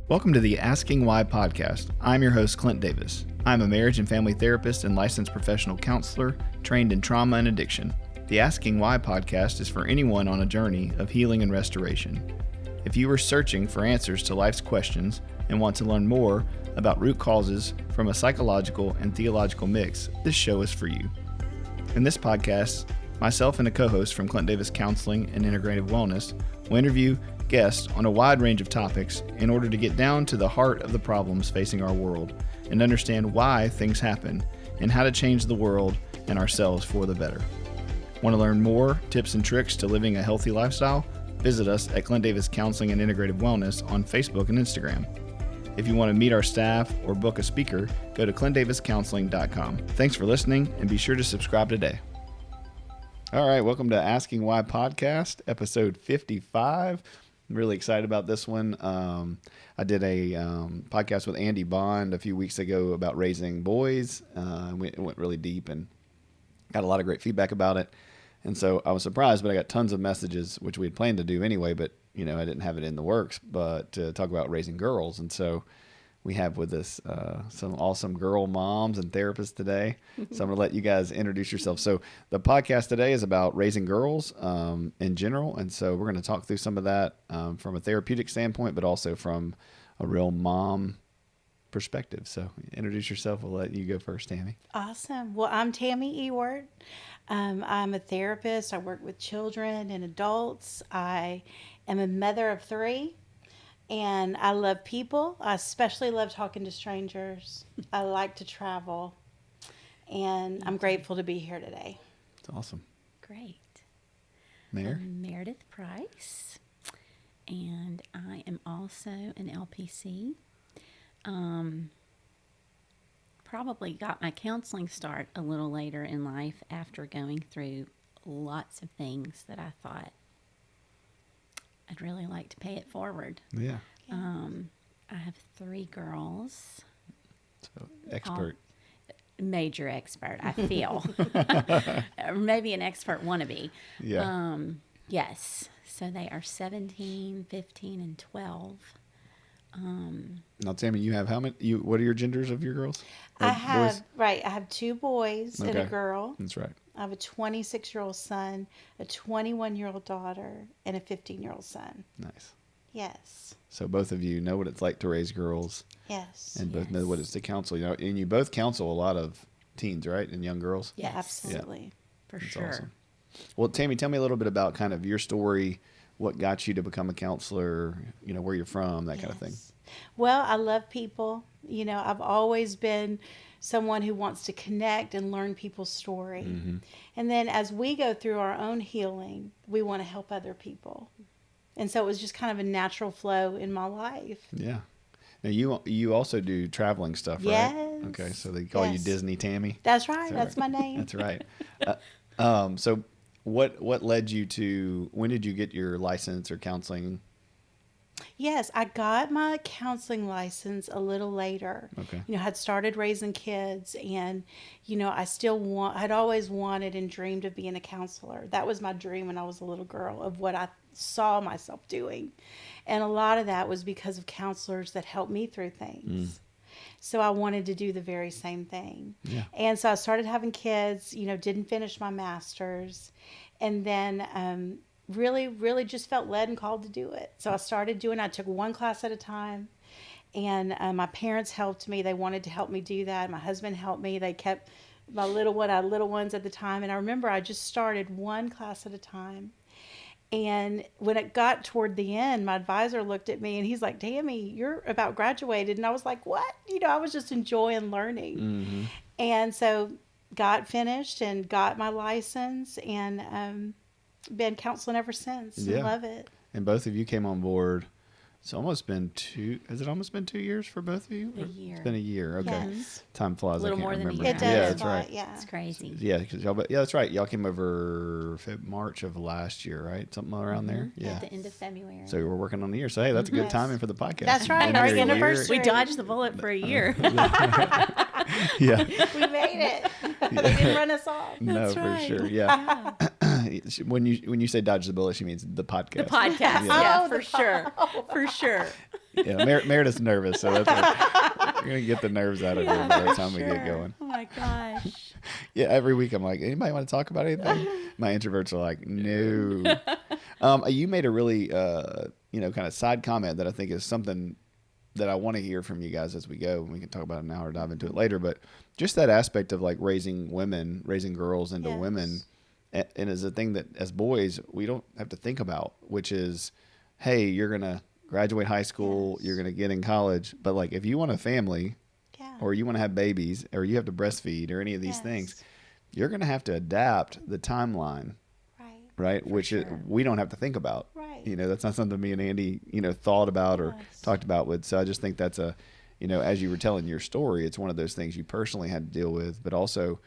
Welcome to the Asking Why podcast. I'm your host, Clint Davis. I'm a marriage and family therapist and licensed professional counselor trained in trauma and addiction. The Asking Why podcast is for anyone on a journey of healing and restoration. If you are searching for answers to life's questions and want to learn more about root causes from a psychological and theological mix, this show is for you. In this podcast, myself and a co-host from Clint Davis Counseling and Integrative Wellness will interview guests on a wide range of topics in order to get down to the heart of the problems facing our world and understand why things happen and how to change the world and ourselves for the better. Want to learn more tips and tricks to living a healthy lifestyle? Visit us at Clint Davis Counseling and Integrative Wellness on Facebook and Instagram. If you want to meet our staff or book a speaker, go to clintdaviscounseling.com. Thanks for listening and be sure to subscribe today. All right, welcome to Asking Why podcast, episode 55. I'm really excited about this one. I did a podcast with Andy Bond a few weeks ago about raising boys. It went really deep and got a lot of great feedback about it. And so I was surprised, but I got tons of messages, which we had planned to do anyway, but I didn't have it in the works, but to talk about raising girls. And so we have with us some awesome girl moms and therapists today. So I'm going to let you guys introduce yourselves. So the podcast today is about raising girls in general. And so we're going to talk through some of that from a therapeutic standpoint, but also from a real mom perspective. So introduce yourself. We'll let you go first, Tammy. Awesome. Well, I'm Tammy Ewert. I'm a therapist. I work with children and adults. I am a mother of 3. And I love people. I especially love talking to strangers. I like to travel. And I'm grateful to be here today. It's awesome. Great. Mayor? I'm Meredith Price. And I am also an LPC. Probably got my counseling start a little later in life after going through lots of things that I thought I'd really like to pay it forward. Yeah. I have 3 girls. So expert. Major expert, I feel. Or maybe an expert wannabe. Yeah. Yes. So they are 17, 15, and 12. Now, Tammy, you have how many? What are your genders of your girls? Or I have boys? 2 boys and a Okay. girl. That's right. I have a 26-year-old son, a 21-year-old daughter, and a 15-year-old son. Nice. Yes. So both of you know what it's like to raise girls Yes. and both know what it's to counsel. And you both counsel a lot of teens, right? And young girls? Yeah, Yes. absolutely. For That's sure. awesome. Well, Tammy, tell me a little bit about kind of your story, what got you to become a counselor, where you're from, that kind of thing. Yes. Well, I love people. I've always been someone who wants to connect and learn people's story. Mm-hmm. And then as we go through our own healing, we want to help other people. And so it was just kind of a natural flow in my life. Yeah. Now, you also do traveling stuff, right? Yes. Okay, so they call you Yes. Disney Tammy? That's right. Is that That's right? my name. That's right. So what led you to, when did you get your license or counseling? Yes, I got my counseling license a little later. Okay. Had started raising kids, and I'd always wanted and dreamed of being a counselor. That was my dream when I was a little girl, of what I saw myself doing. And a lot of that was because of counselors that helped me through things. So I wanted to do the very same thing. Yeah. And so I started having kids, didn't finish my master's, and then really just felt led and called to do it. So I took one class at a time, and my parents helped me. They wanted to help me do that. My husband helped me. They kept my little ones at the time. And I remember I just started one class at a time. And when it got toward the end, my advisor looked at me and he's like, "Tammy, you're about graduated." And I was like, "What?" I was just enjoying learning. Mm-hmm. And so got finished and got my license, and been counseling ever since. Yeah. I love it. And both of you came on board. It's almost been 2 years for both of you? A year. It's been a year. Okay. Yes. Time flies. A little I can't more than a remember. year. It does. Yeah, that's fly, right. Yeah. It's crazy. Yeah, that's right. Y'all came over March of last year, right? Something around there. Yeah. At the end of February. So we're working on the year. So hey, that's a good Yes. timing for the podcast. That's right, End our of the year. anniversary. We dodged the bullet for a year. Yeah. We made it. They didn't run us off. No, That's for right. sure. Yeah. When you say dodge the bullet, she means the podcast. The podcast, Yeah. yeah, Oh, for the sure. For sure. Yeah, Meredith's nervous, so that's we're going to get the nerves out of her by the time we get going. Oh my gosh. Yeah, every week I'm like, anybody want to talk about anything? My introverts are like, no. You made a really, kind of side comment that I think is something that I want to hear from you guys as we go. And we can talk about it now or dive into it later. But just that aspect of like raising girls into Yes. women, and is a thing that as boys we don't have to think about, which is, hey, you're gonna graduate high school, Yes. you're gonna get in college, but like if you want a family, Yeah. or you want to have babies, or you have to breastfeed, or any of these Yes. things, you're gonna have to adapt the timeline, right? Which sure. we don't have to think about. Right. That's not something me and Andy, thought about or Yes. talked about with. So I just think that's as you were telling your story, it's one of those things you personally had to deal with, but also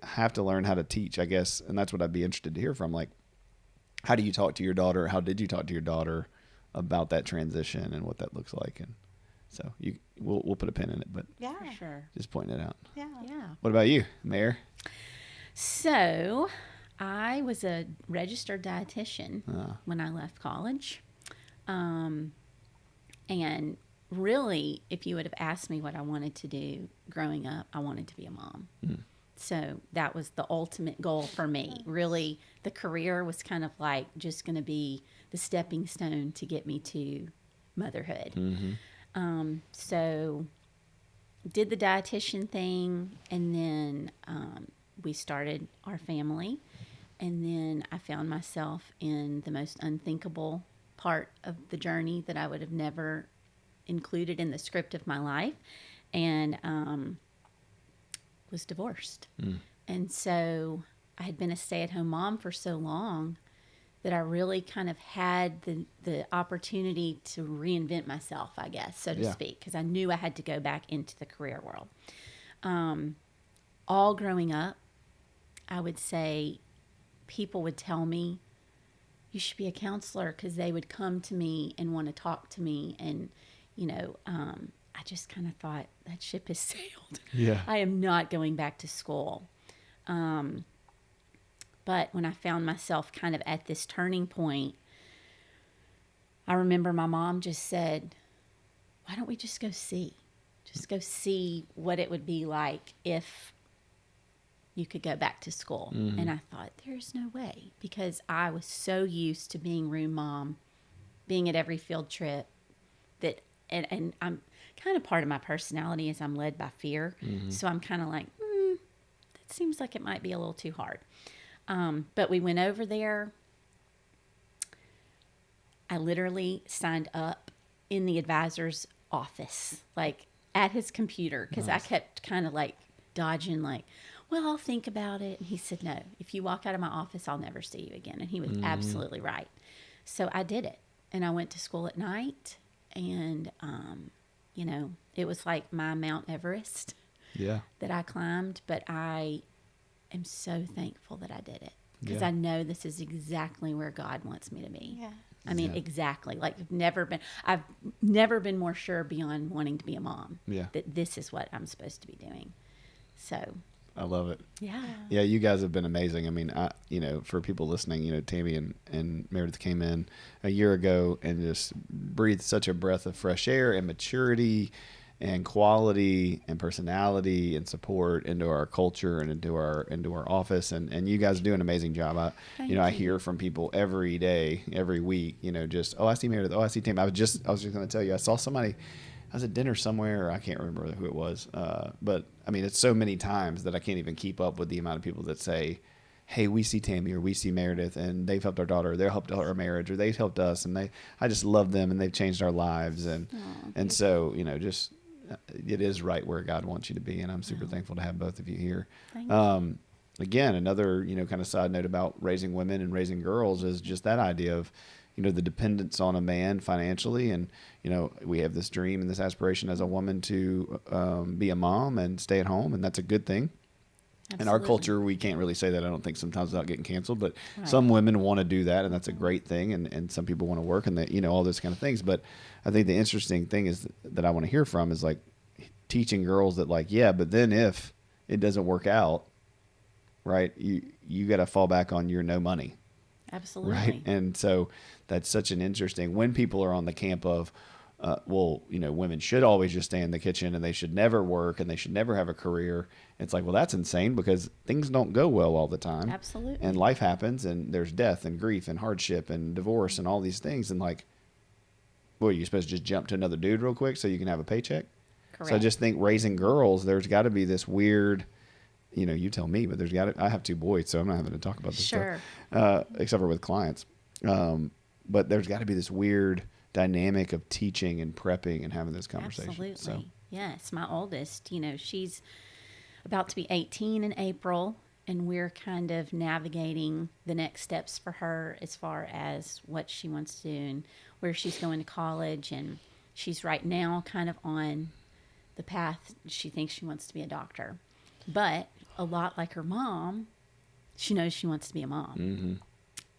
have to learn how to teach, I guess. And that's what I'd be interested to hear from. Like, how do you talk to your daughter? How did you talk to your daughter about that transition and what that looks like? And so we'll put a pin in it, but Yeah. For sure. just pointing it out. Yeah. Yeah. What about you, Mayor? So I was a registered dietitian when I left college. And really, if you would have asked me what I wanted to do growing up, I wanted to be a mom. So that was the ultimate goal for me. Really, the career was kind of like just going to be the stepping stone to get me to motherhood. So did the dietitian thing, and then we started our family. And then I found myself in the most unthinkable part of the journey that I would have never included in the script of my life, and was divorced. And so I had been a stay-at-home mom for so long that I really kind of had the opportunity to reinvent myself, I guess, so to Yeah. speak, because I knew I had to go back into the career world. All growing up, I would say people would tell me, you should be a counselor, because they would come to me and want to talk to me. And, I just kind of thought, that ship has sailed. Yeah. I am not going back to school. But when I found myself kind of at this turning point, I remember my mom just said, why don't we just go see? Just go see what it would be like if you could go back to school. And I thought, there's no way, because I was so used to being room mom, being at every field trip, that and I'm kind of, part of my personality is I'm led by fear. So I'm kind of like, that seems like it might be a little too hard. But we went over there. I literally signed up in the advisor's office, like at his computer, because I kept kind of like dodging, like, well, I'll think about it. And he said, no, if you walk out of my office, I'll never see you again. And he was absolutely right. So I did it. And I went to school at night. And, it was like my Mount Everest Yeah. that I climbed. But I am so thankful that I did it, because Yeah. I know this is exactly where God wants me to be. Yeah. I mean, Yeah. exactly. Like I've never been more sure beyond wanting to be a mom Yeah. that this is what I'm supposed to be doing. So, I love it. yeah. Yeah, you guys have been amazing. I mean, for people listening, Tammy and Meredith came in a year ago and just breathed such a breath of fresh air and maturity and quality and personality and support into our culture and into our office. And you guys do an amazing job. I hear from people every day, every week, just, oh, I see Meredith. Oh, I see Tammy. I was just going to tell you, I saw somebody, I was at dinner somewhere, I can't remember who it was. But I mean, it's so many times that I can't even keep up with the amount of people that say, hey, we see Tammy or we see Meredith and they've helped our daughter, they've helped our marriage, or they've helped us, and I just love them and they've changed our lives. And so, just, it is right where God wants you to be. And I'm super thankful to have both of you here. Thank you. Again, another, kind of side note about raising women and raising girls is just that idea of, the dependence on a man financially. And, we have this dream and this aspiration as a woman to be a mom and stay at home. And that's a good thing. In our Absolutely. culture, we can't really say that, I don't think, sometimes, without getting canceled. But Right. some women want to do that, and that's a great thing. And some people want to work and all those kind of things. But I think the interesting thing is that I want to hear from is like teaching girls that, like, yeah, but then if it doesn't work out, right, you got to fall back on your no money. Absolutely. Right. And so that's such an interesting, when people are on the camp of, women should always just stay in the kitchen and they should never work and they should never have a career. It's like, well, that's insane because things don't go well all the time. Absolutely. And life happens and there's death and grief and hardship and divorce and all these things. And like, what, are you supposed to just jump to another dude real quick so you can have a paycheck? Correct. So I just think raising girls, there's got to be this weird, you tell me, but I have 2 boys, so I'm not having to talk about this Sure. stuff, except for with clients. But there's got to be this weird dynamic of teaching and prepping and having this conversation. Absolutely. So. Yes. My oldest, she's about to be 18 in April, and we're kind of navigating the next steps for her as far as what she wants to do and where she's going to college. And she's right now kind of on the path. She thinks she wants to be a doctor, but a lot like her mom, she knows she wants to be a mom. Mm-hmm.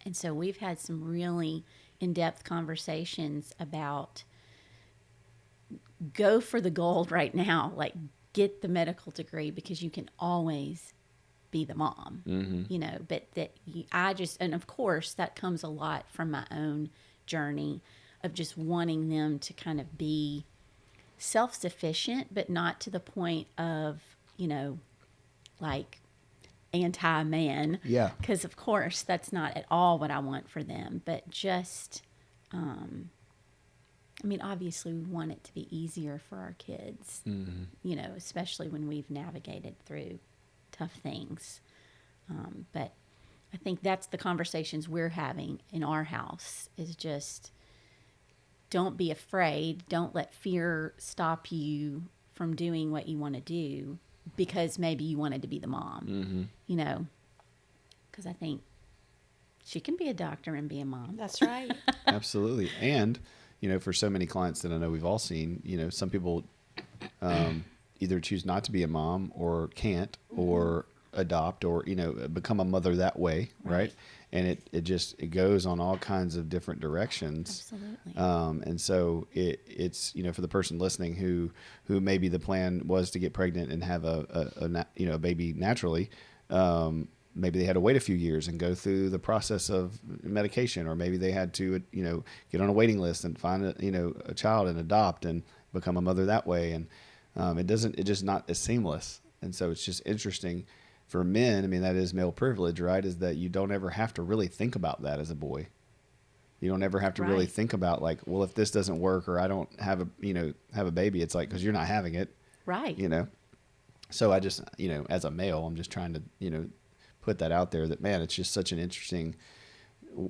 And so we've had some really in-depth conversations about go for the gold right now, like get the medical degree because you can always be the mom, Mm-hmm. But and of course that comes a lot from my own journey of just wanting them to kind of be self-sufficient, but not to the point of, like anti-man. Yeah. Because of course that's not at all what I want for them, but just, obviously we want it to be easier for our kids, especially when we've navigated through tough things. But I think that's the conversations we're having in our house is just don't be afraid. Don't let fear stop you from doing what you want to do because maybe you wanted to be the mom, because I think she can be a doctor and be a mom. That's right. Absolutely. And, for so many clients that I know we've all seen, some people either choose not to be a mom or can't or adopt or, become a mother that way. Right. And it goes on all kinds of different directions. Absolutely. And so it's, for the person listening who maybe the plan was to get pregnant and have a baby naturally, maybe they had to wait a few years and go through the process of medication, or maybe they had to, get on a waiting list and find a child and adopt and become a mother that way. And it's just not as seamless. And so it's just interesting for men. That is male privilege, right? Is that you don't ever have to really think about that as a boy. You don't ever have to really think about like, well, if this doesn't work or I don't have a baby, it's like, 'cause you're not having it. Right. So I just, as a male, I'm just trying to, put that out there that, man, it's just such an interesting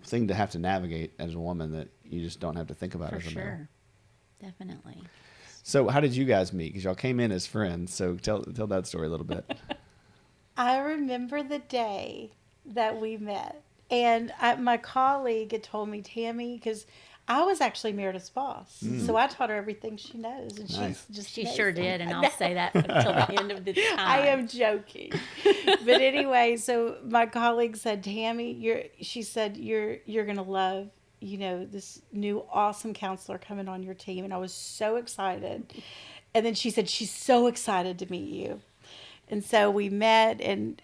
thing to have to navigate as a woman that you just don't have to think about as a male. Definitely. So how did you guys meet? 'Cause y'all came in as friends. So tell that story a little bit. I remember the day that we met, and my colleague had told me, Tammy, because I was actually Meredith's boss, so I taught her everything she knows, and Nice. She sure did, and I'll say that until the end of the time. I am joking, but anyway, so my colleague said, Tammy, you're gonna love, this new awesome counselor coming on your team, and I was so excited. And then she said she's so excited to meet you. And so we met, and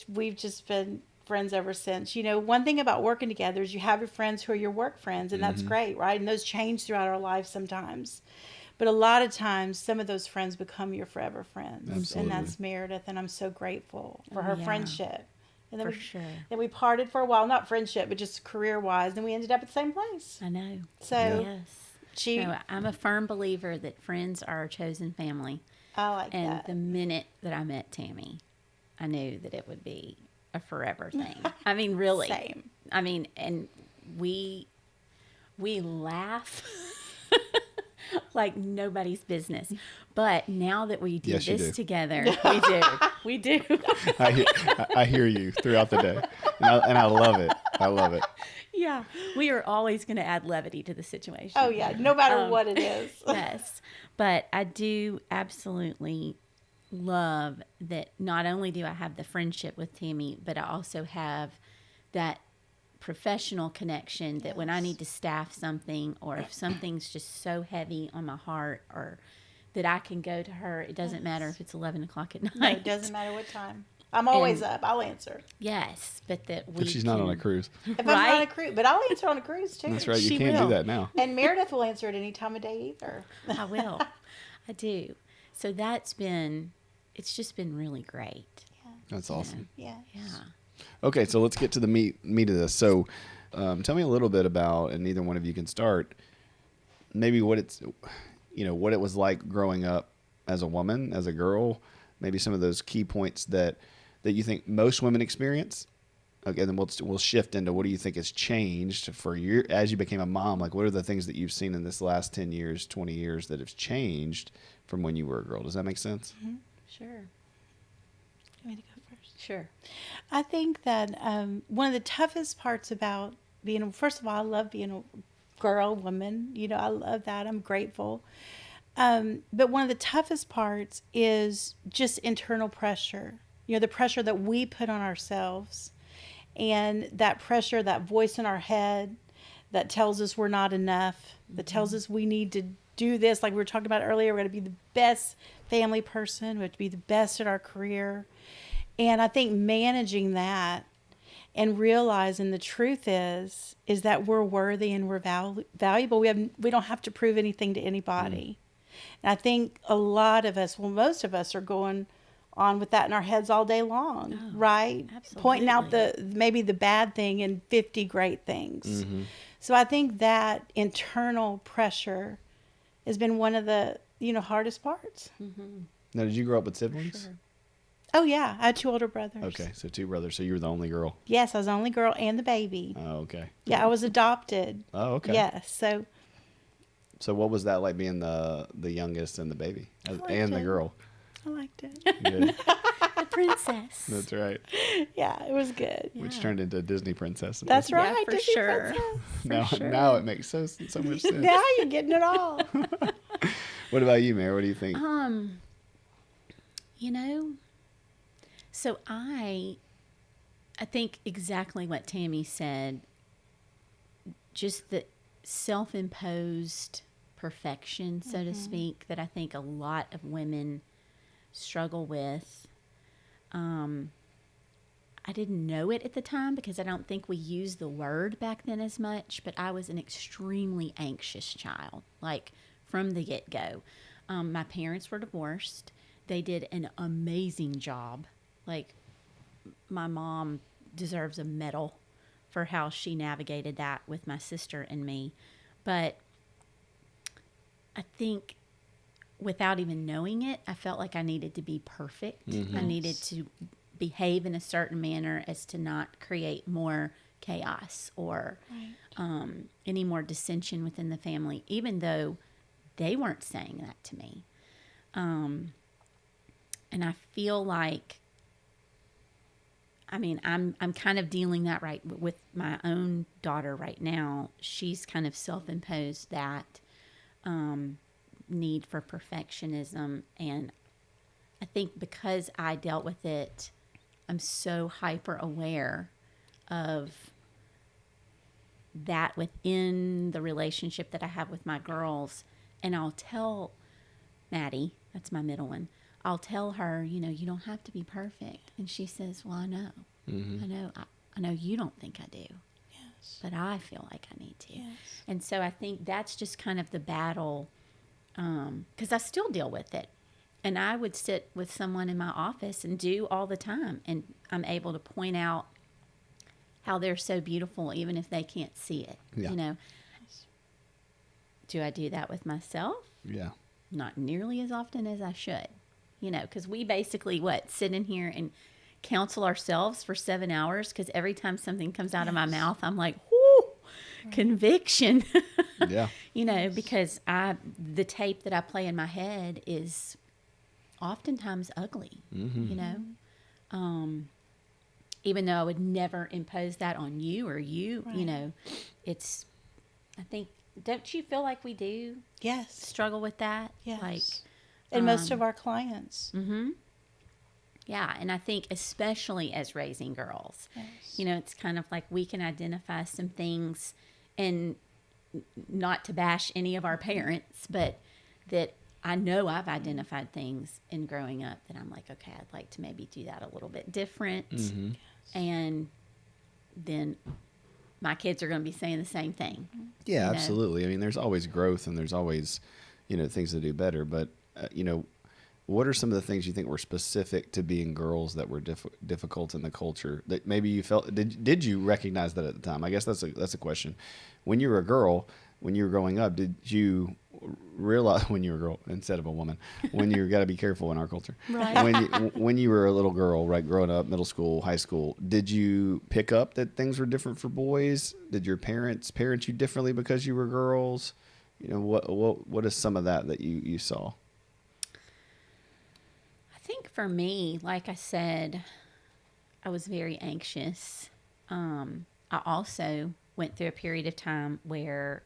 we've just been friends ever since. One thing about working together is you have your friends who are your work friends, and that's great, right? And those change throughout our lives sometimes. But a lot of times, some of those friends become your forever friends. Absolutely. And that's Meredith, and I'm so grateful for her friendship. And then sure. Then we parted for a while, not friendship, but just career-wise, and we ended up at the same place. I know. So yes. I'm a firm believer that friends are our chosen family. I like and that. the minute that I met Tammy, I knew that it would be a forever thing. Really. Same. And we laugh like nobody's business. But now that we do this together, we do. I hear you throughout the day, and I love it. I love it. Yeah, we are always going to add levity to the situation. Oh yeah, no matter what it is. Yes, but I do absolutely love that not only do I have the friendship with Tammy, but I also have that professional connection that when I need to staff something, or if something's just so heavy on my heart, or that I can go to her. It doesn't matter if it's 11 o'clock at night. No, it doesn't matter what time. I'm always up. I'll answer. Yes, but that we. But she's not on a cruise. If I'm on a cruise, but I'll answer on a cruise too. That's right. You She can't will. do that now. And Meredith will answer at any time of day either. I will. I do. So it's just been really great. That's awesome. Yeah. Yeah. Okay, so let's get to the meat of this. So, tell me a little bit about, and neither one of you can start, maybe what what it was like growing up as a woman, as a girl, maybe some of those key points that you think most women experience. Okay, then we'll shift into what do you think has changed for you as you became a mom? Like, what are the things that you've seen in this last 10 years, 20 years that have changed from when you were a girl? Does that make sense? Mm-hmm. Sure. You want me to go first? Sure. I think that one of the toughest parts about first of all, I love being a girl, woman. I love that. I'm grateful. But one of the toughest parts is just internal pressure. The pressure that we put on ourselves, and that pressure, that voice in our head that tells us we're not enough, that tells us we need to do this. Like we were talking about earlier, we're going to be the best family person. We have to be the best at our career. And I think managing that and realizing the truth is that we're worthy and we're valuable. We don't have to prove anything to anybody. And I think a lot of us, most of us are going on with that in our heads all day long, right? Absolutely. Pointing out maybe the bad thing and 50 great things. Mm-hmm. So I think that internal pressure has been one of the, hardest parts. Mm-hmm. Now, did you grow up with siblings? Sure. Oh, yeah. I had 2 older brothers. Okay, so 2 brothers. So you were the only girl? Yes, I was the only girl and the baby. Oh, okay. Yeah, I was adopted. Oh, okay. Yes, So what was that like being the youngest and the baby and the girl? I liked it. Good. The princess. That's right. Yeah, it was good. Which turned into a Disney princess. That's right. Yeah, for Disney sure. princess. Now it makes so much sense. Now you're getting it all. What about you, Mary? What do you think? So I think exactly what Tammy said, just the self-imposed perfection, so to speak, that I think a lot of women struggle with. I didn't know it at the time because I don't think we used the word back then as much, but I was an extremely anxious child, like from the get-go. My parents were divorced. They did an amazing job. Like, my mom deserves a medal for how she navigated that with my sister and me. But I think without even knowing it, I felt like I needed to be perfect. Mm-hmm. I needed to behave in a certain manner as to not create more chaos or any more dissension within the family, even though they weren't saying that to me. And I feel like, I'm kind of dealing that right with my own daughter right now. She's kind of self-imposed that need for perfectionism. And I think because I dealt with it, I'm so hyper aware of that within the relationship that I have with my girls. And I'll tell Maddie, that's my middle one, I'll tell her, you don't have to be perfect. And she says, well, I know. Mm-hmm. I know you don't think I do. Yes. But I feel like I need to. Yes. And so I think that's just kind of the battle, because I still deal with it. And I would sit with someone in my office and do all the time. And I'm able to point out how they're so beautiful, even if they can't see it. Yeah. Do I do that with myself? Yeah. Not nearly as often as I should. Because we basically, sit in here and counsel ourselves for 7 hours, because every time something comes out of my mouth, I'm like, whoo, conviction. Yeah. Because the tape that I play in my head is oftentimes ugly, even though I would never impose that on you or you, it's, I think, don't you feel like we do? Yes. Struggle with that? Yes. And most of our clients. Mm-hmm. Yeah, and I think especially as raising girls, it's kind of like we can identify some things, and not to bash any of our parents, but that I know I've identified things in growing up that I'm like, okay, I'd like to maybe do that a little bit different. Mm-hmm. And then my kids are going to be saying the same thing. Yeah, you know? absolutely. I mean, there's always growth and there's always, things to do better. But, what are some of the things you think were specific to being girls that were difficult in the culture that maybe you felt? Did you recognize that at the time? I guess that's a question. When you were a girl, when you were growing up, did you realize when you were a girl instead of a woman? When you got to be careful in our culture, Right? When you were a little girl, right, growing up, middle school, high school, did you pick up that things were different for boys? Did your parents parent you differently because you were girls? What is some of that you saw? I think for me, like I said, I was very anxious. I also went through a period of time where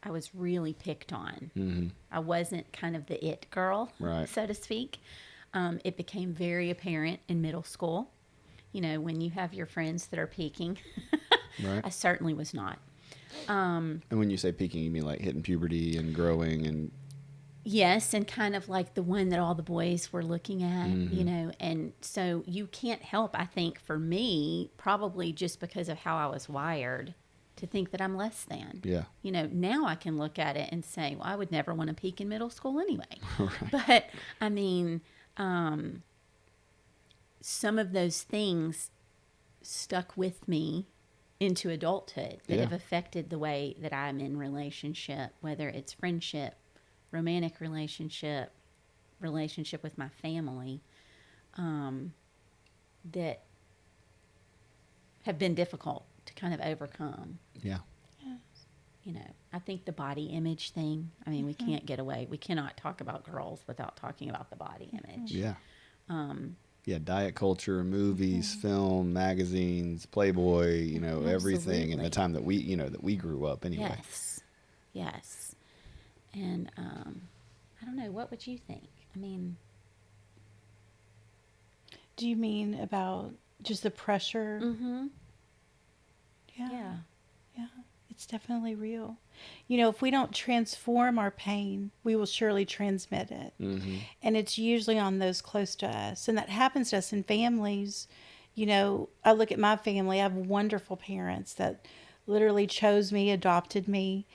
I was really picked on. Mm-hmm. I wasn't kind of the it girl, Right. so to speak. It became very apparent in middle school. When you have your friends that are peaking. Right. I certainly was not. And when you say peaking, you mean like hitting puberty and growing and... Yes, and kind of like the one that all the boys were looking at, Mm-hmm. and so you can't help, I think, for me, probably just because of how I was wired, to think that I'm less than. Yeah. Now I can look at it and say, well, I would never want to peak in middle school anyway. Right. But, I mean, some of those things stuck with me into adulthood that Yeah. have affected the way that I'm in relationship, whether it's friendship, romantic relationship with my family, that have been difficult to kind of overcome. Yeah. I think the body image thing, I mean, we can't get away. We cannot talk about girls without talking about the body image. Yeah. Yeah, diet culture, movies, film, magazines, Playboy, everything in the Absolutely. time that we grew up anyway. Yes. And I don't know, what would you think? I mean, Do you mean about just the pressure? mm-hmm. Yeah. Yeah. It's definitely real. If we don't transform our pain, we will surely transmit it. Mm-hmm. And it's usually on those close to us. And that happens to us in families. I look at my family. I have wonderful parents that literally chose me, adopted me.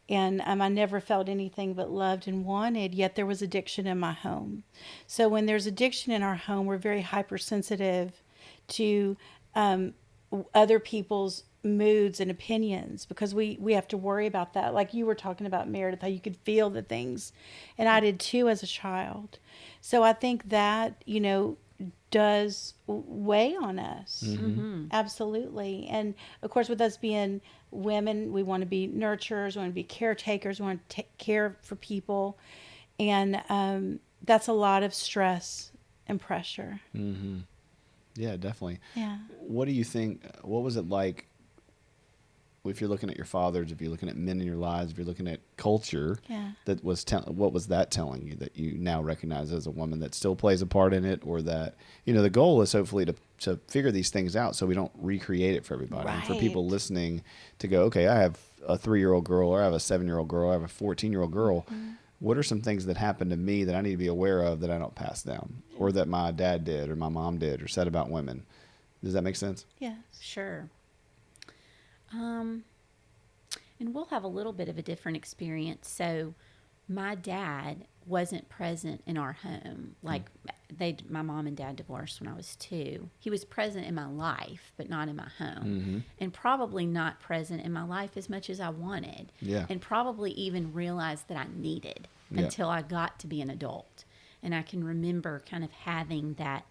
And I never felt anything but loved and wanted, yet there was addiction in my home. So when there's addiction in our home, we're very hypersensitive to other people's moods and opinions, because we have to worry about that. Like you were talking about, Meredith, how you could feel the things. And I did too as a child. So I think that, does weigh on us. Mm-hmm. Absolutely. And of course, with us being women, we want to be nurturers, we want to be caretakers, we want to take care for people. And that's a lot of stress and pressure. Mm-hmm. Yeah, definitely. Yeah. What do you think, what was it like if you're looking at your fathers, if you're looking at men in your lives, if you're looking at culture, Yeah. that was what was that telling you that you now recognize as a woman that still plays a part in it, or that, the goal is hopefully to figure these things out so we don't recreate it for everybody. And for people Right. listening to go, okay, I have a 3-year-old girl, or I have a 7-year-old girl, I have a 14-year-old girl. Mm-hmm. What are some things that happened to me that I need to be aware of that I don't pass down, or that my dad did, or my mom did, or said about women? Does that make sense? Yes. Sure. And we'll have a little bit of a different experience. So my dad wasn't present in our home. Like my mom and dad divorced when I was 2. He was present in my life, but not in my home. Mm-hmm. And probably not present in my life as much as I wanted. Yeah. And probably even realized that I needed Yeah. until I got to be an adult. And I can remember kind of having that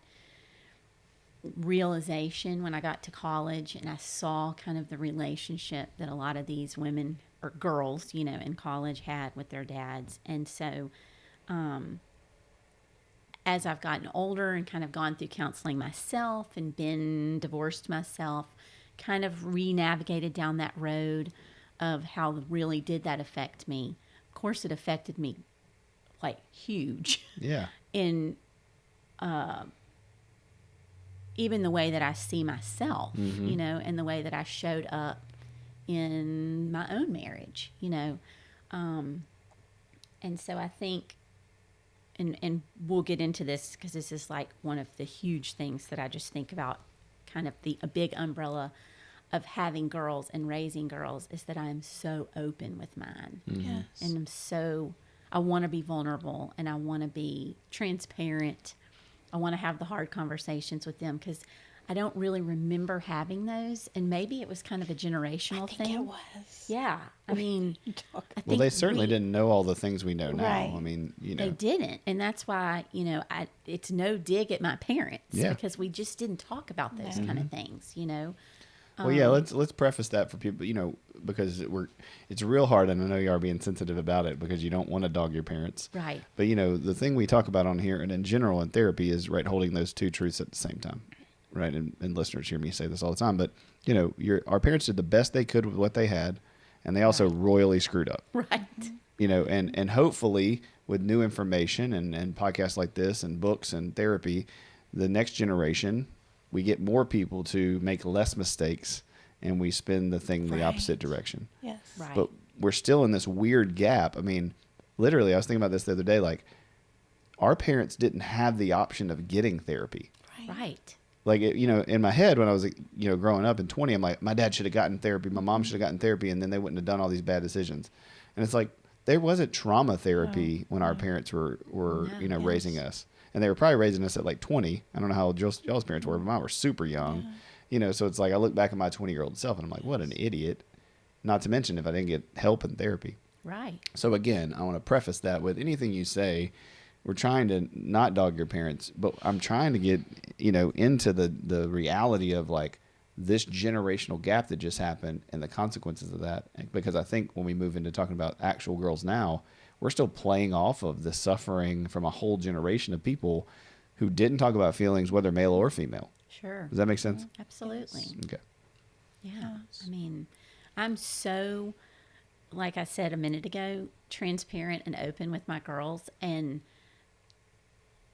realization when I got to college, and I saw kind of the relationship that a lot of these women or girls, in college had with their dads. And so as I've gotten older and kind of gone through counseling myself and been divorced myself, kind of re-navigated down that road of how really did that affect me. Of course, it affected me like huge Yeah. in even the way that I see myself, Mm-hmm. and the way that I showed up in my own marriage, And so I think and we'll get into this because this is like one of the huge things that I just think about, kind of a big umbrella of having girls and raising girls, is that I'm so open with mine. Yes. And I want to be vulnerable, and I want to be transparent. I want to have the hard conversations with them because I don't really remember having those. And maybe it was kind of a generational I think thing. it was. Yeah. I mean, Well, they certainly didn't know all the things we know now. Right. I mean, they didn't. And that's why, it's no dig at my parents because we just didn't talk about those kind of things, Well, yeah, let's preface that for people, because it's real hard, and I know you are being sensitive about it because you don't want to dog your parents. Right. But, the thing we talk about on here and in general in therapy is, right, holding those two truths at the same time, right? And listeners hear me say this all the time, but, our parents did the best they could with what they had, and they also royally screwed up. Right. And hopefully with new information and podcasts like this and books and therapy, the next generation, we get more people to make less mistakes, and we spin the thing the opposite direction. Yes. Right. But we're still in this weird gap. I mean, literally, I was thinking about this the other day. Like, our parents didn't have the option of getting therapy. Right. Like, in my head when I was, growing up in 20, I'm like, my dad should have gotten therapy. My mom should have gotten therapy, and then they wouldn't have done all these bad decisions. And it's like, there wasn't trauma therapy when our parents were raising us. And they were probably raising us at like 20. I don't know how old y'all's parents were, but mine were super young. So it's like I look back at my 20-year-old self and I'm like, what an idiot. Not to mention if I didn't get help in therapy. Right. So again, I want to preface that with anything you say, we're trying to not dog your parents, but I'm trying to get, into the reality of like this generational gap that just happened and the consequences of that. Because I think when we move into talking about actual girls now, we're still playing off of the suffering from a whole generation of people who didn't talk about feelings, whether male or female. Sure. Does that make sense? Absolutely. Okay. Yeah. I mean, I'm so, like I said a minute ago, transparent and open with my girls. And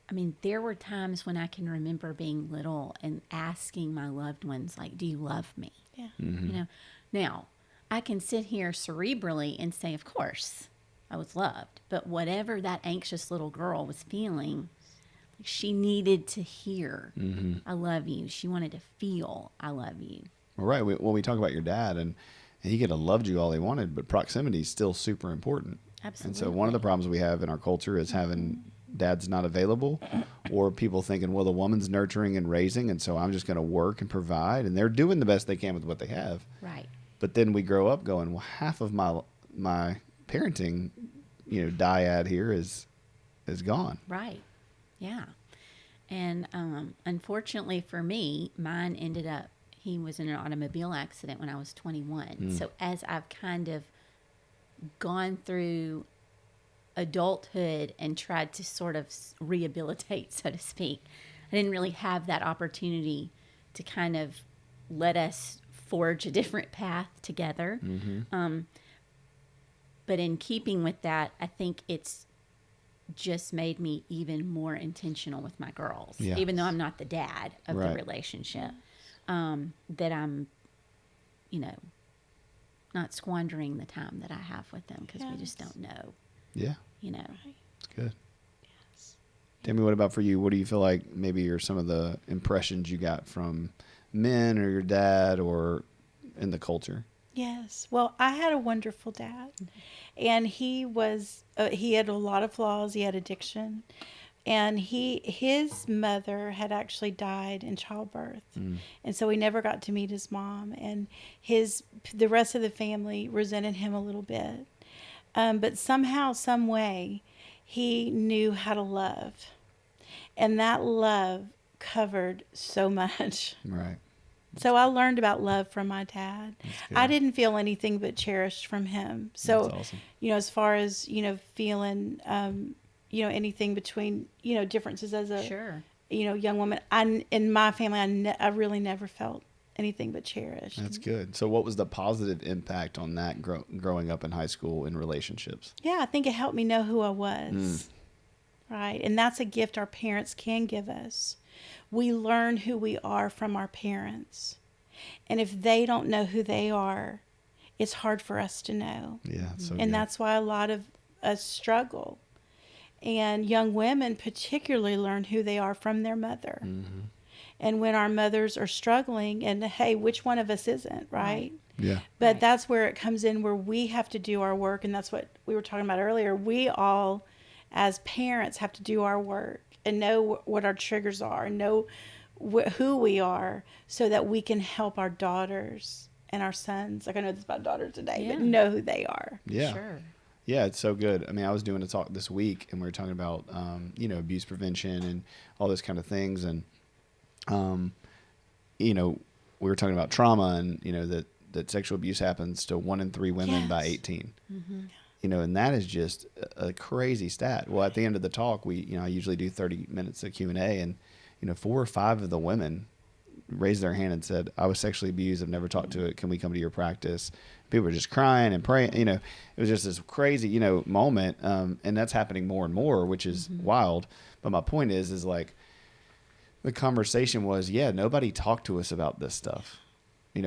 I mean, there were times when I can remember being little and asking my loved ones, like, do you love me? Yeah. Mm-hmm. Now I can sit here cerebrally and say, of course, I was loved. But whatever that anxious little girl was feeling, she needed to hear, I love you. She wanted to feel, I love you. Well, right. When we talk about your dad, and he could have loved you all he wanted, but proximity is still super important. Absolutely. And so one of the problems we have in our culture is having dads not available, or people thinking, well, the woman's nurturing and raising, and so I'm just going to work and provide. And they're doing the best they can with what they have. Right. But then we grow up going, well, half of my parenting, dyad here is gone. Right. Yeah. And unfortunately for me, mine ended up, he was in an automobile accident when I was 21. So as I've kind of gone through adulthood and tried to sort of rehabilitate, so to speak, I didn't really have that opportunity to kind of let us forge a different path together. But in keeping with that, I think it's just made me even more intentional with my girls, even though I'm not the dad of the relationship, that I'm, not squandering the time that I have with them because we just don't know. Yeah. Right. It's good. Yes. Tammy, what about for you? What do you feel like maybe are some of the impressions you got from men or your dad or in the culture? Yes. Well, I had a wonderful dad, and he had a lot of flaws. He had addiction, and his mother had actually died in childbirth, and so he never got to meet his mom, and the rest of the family resented him a little bit, but somehow, some way, he knew how to love, and that love covered so much. Right. So I learned about love from my dad. I didn't feel anything but cherished from him. So, That's awesome. As far as, feeling, anything between, differences as a, young woman, in my family, I really never felt anything but cherished. That's good. So what was the positive impact on that growing up in high school in relationships? Yeah, I think it helped me know who I was. Right. And that's a gift our parents can give us. We learn who we are from our parents. And if they don't know who they are, it's hard for us to know. Yeah. And that's why a lot of us struggle. And young women particularly learn who they are from their mother. And when our mothers are struggling, and hey, which one of us isn't, right? Yeah. But Right. that's where it comes in, where we have to do our work. And that's what we were talking about earlier. We all, as parents, have to do our work and know what our triggers are and know who we are, so that we can help our daughters and our sons. Like, I know this about daughters today, but Yeah. know who they are. Yeah. Sure. Yeah, it's so good. I mean, I was doing a talk this week, and we were talking about, abuse prevention and all those kind of things. And, we were talking about trauma and, that sexual abuse happens to 1 in 3 women by Yes. 18. And that is just a crazy stat. Well, at the end of the talk, I usually do 30 minutes of Q&A, and 4 or 5 of the women raised their hand and said, I was sexually abused. I've never talked to it. Can we come to your practice? People were just crying and praying. It was just this crazy, moment. And that's happening more and more, which is wild. But my point is like, the conversation was, nobody talked to us about this stuff. We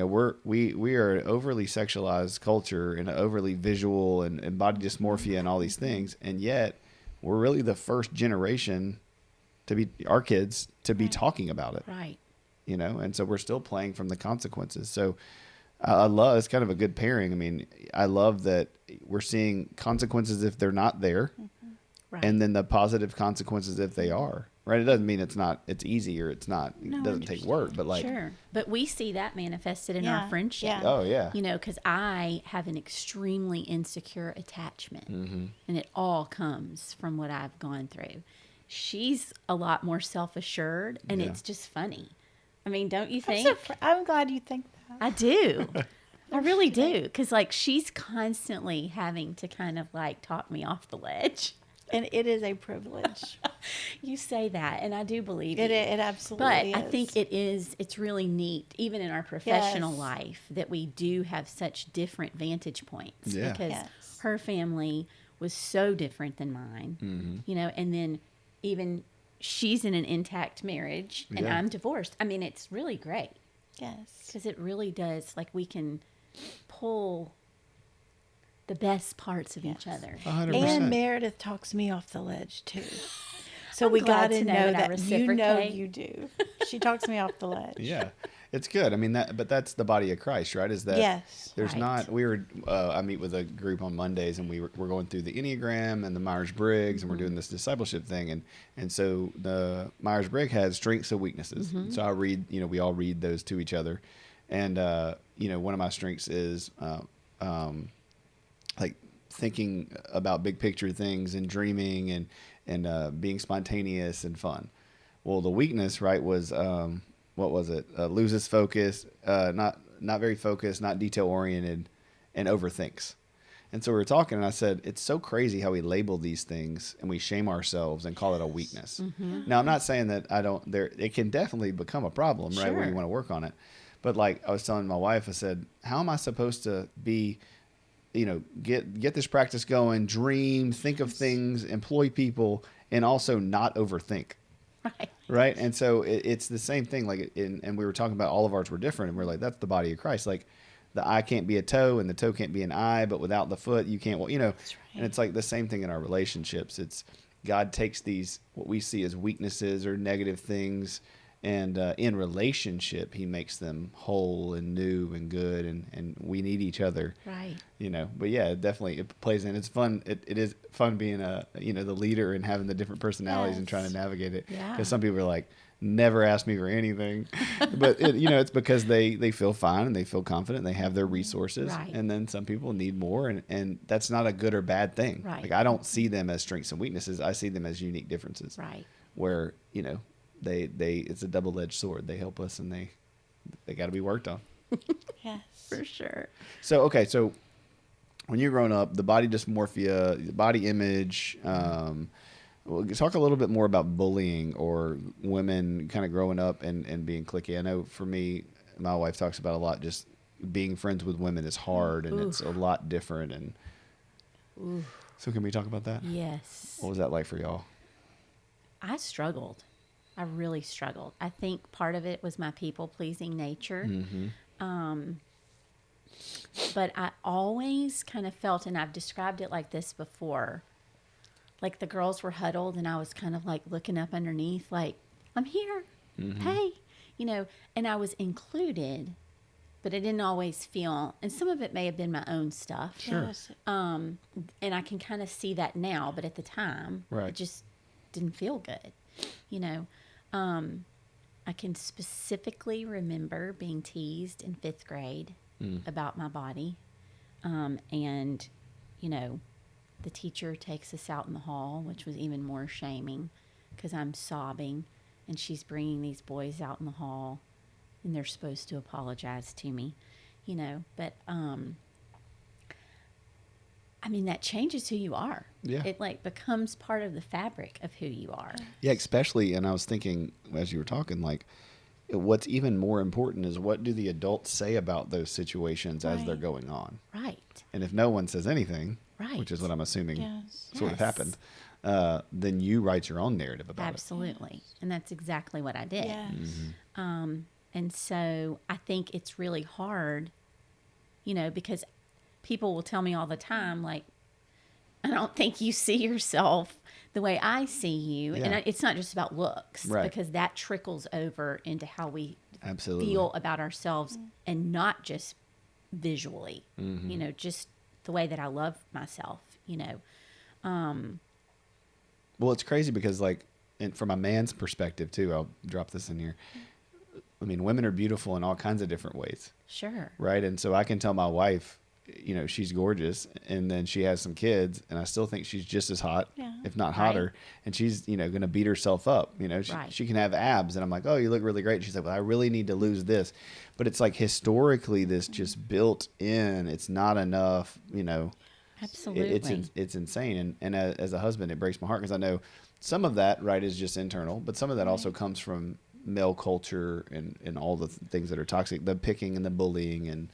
are an overly sexualized culture and an overly visual and body dysmorphia and all these things. And yet we're really the first generation our kids to be talking about it. Right. And so we're still playing from the consequences. So I love, it's kind of a good pairing. I mean, I love that we're seeing consequences if they're not there, Right. and then the positive consequences if they are, right? It doesn't mean it's easy or it doesn't take work, but like, Sure. But we see that manifested in Yeah, our friendship. yeah. oh yeah. Because I have an extremely insecure attachment, and it all comes from what I've gone through. She's a lot more self-assured, and Yeah. it's just funny. I mean, don't you I'm, think? I'm glad you think that. I do. I really do. Because, like, she's constantly having to kind of, like, talk me off the ledge. And it is a privilege. You say that, and I do believe It you. absolutely But is. I think it's really neat, even in our professional Yes. life, that we do have such different vantage points. Yeah. Because Yes. her family was so different than mine, and then even she's in an intact marriage and Yeah. I'm divorced. I mean, it's really great Yes. because it really does, like, we can pull the best parts of each other. 100%. And Meredith talks me off the ledge too. So I'm we glad got to to know know that I that you know reciprocate. you do. She talks me off the ledge. Yeah, it's good. I mean, but that's the body of Christ, right? Is that Yes. there's Right. not, I meet with a group on Mondays, and we're going through the Enneagram and the Myers-Briggs, and we're doing this discipleship thing. And so the Myers-Briggs has strengths and weaknesses. So we all read those to each other. And, one of my strengths is, like thinking about big picture things and dreaming and being spontaneous and fun. Well, the weakness, right, was, what was it? Loses focus, not very focused, not detail oriented, and overthinks. And so we were talking, and I said, it's so crazy how we label these things and we shame ourselves and call it a weakness. Now, I'm not saying that it can definitely become a problem, right, where you Sure. want to work on it. But like I was telling my wife, I said, how am I supposed to be, get this practice going, dream, think of things, employ people, and also not overthink. Right. Right. And so it's the same thing. Like, and we were talking about all of ours were different. And we're like, that's the body of Christ. Like, the eye can't be a toe and the toe can't be an eye, but without the foot, you can't, That's right. and it's like the same thing in our relationships. It's God takes these, what we see as weaknesses or negative things, and in relationship, he makes them whole and new and good. And we need each other. Right. But yeah, it plays in. It's fun. It is fun being the leader and having the different personalities and trying to Yes. navigate it. Yeah. Because some people are like, never ask me for anything, but it's because they feel fine and they feel confident and they have their resources. Right. And then some people need more, and that's not a good or bad thing. Right. Like, I don't see them as strengths and weaknesses. I see them as unique differences. Right. Where, they it's a double-edged sword. They help us, and they got to be worked on. Yes. For sure. So, okay. So when you're growing up, the body dysmorphia, the body image, well, talk a little bit more about bullying or women kind of growing up and being cliquey. I know for me, my wife talks about a lot, just being friends with women is hard and it's a lot different. And so can we talk about that? Yes. What was that like for y'all? I struggled. I really struggled. I think part of it was my people-pleasing nature. But I always kind of felt, and I've described it like this before, like the girls were huddled and I was kind of like looking up underneath, like, I'm here. Mm-hmm. Hey, and I was included, but I didn't always feel, and some of it may have been my own stuff. Sure. Yes. And I can kind of see that now, but at the time, Right. it just didn't feel good. I can specifically remember being teased in 5th grade about my body. And, the teacher takes us out in the hall, which was even more shaming because I'm sobbing and she's bringing these boys out in the hall and they're supposed to apologize to me, but, that changes who you are. Yeah. It like becomes part of the fabric of who you are. Yeah, especially, and I was thinking as you were talking, like, what's even more important is what do the adults say about those situations as they're going on? Right. And if no one says anything, Right. which is what I'm assuming Yes. sort of Yes. happened, then you write your own narrative about Absolutely. And that's exactly what I did. Yes. And so I think it's really hard, because people will tell me all the time, like, I don't think you see yourself the way I see you. Yeah. And it's not just about looks, Right. because that trickles over into how we it. Absolutely. feel about ourselves and not just visually, just the way that I love myself, Well, it's crazy because, like, and from a man's perspective too, I'll drop this in here. I mean, women are beautiful in all kinds of different ways, Sure. right? And so I can tell my wife, she's gorgeous, and then she has some kids, and I still think she's just as hot, Yeah. if not hotter. And she's, going to beat herself up. Right. She can have abs, and I'm like, oh, you look really great. And she's like, well, I really need to lose this. But it's like historically, this just built in. It's not enough. Absolutely. It's insane. And as a husband, it breaks my heart because I know some of that, right, is just internal, but some of that also comes from male culture and all the things that are toxic, the picking and the bullying and,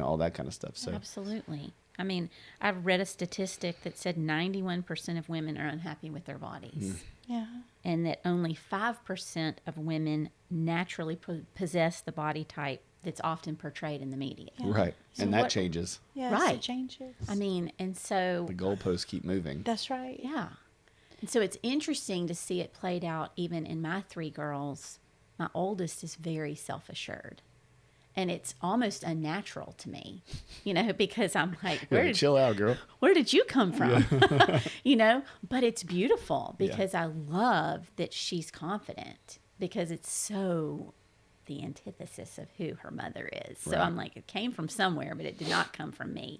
all that kind of stuff. So Absolutely. I've read a statistic that said 91% of women are unhappy with their bodies. Yeah. And that only 5% of women naturally possess the body type that's often portrayed in the media. Yeah. right. So And that what- changes. Yes. Right. It changes. And so, The goalposts keep moving. That's right. yeah. And so it's interesting to see it played out even in my 3 girls. My oldest is very self-assured. And it's almost unnatural to me, because I'm like, Chill out, girl. where did you come from? But it's beautiful because I love that she's confident because it's so the antithesis of who her mother is. So Right. I'm like, it came from somewhere, but it did not come from me.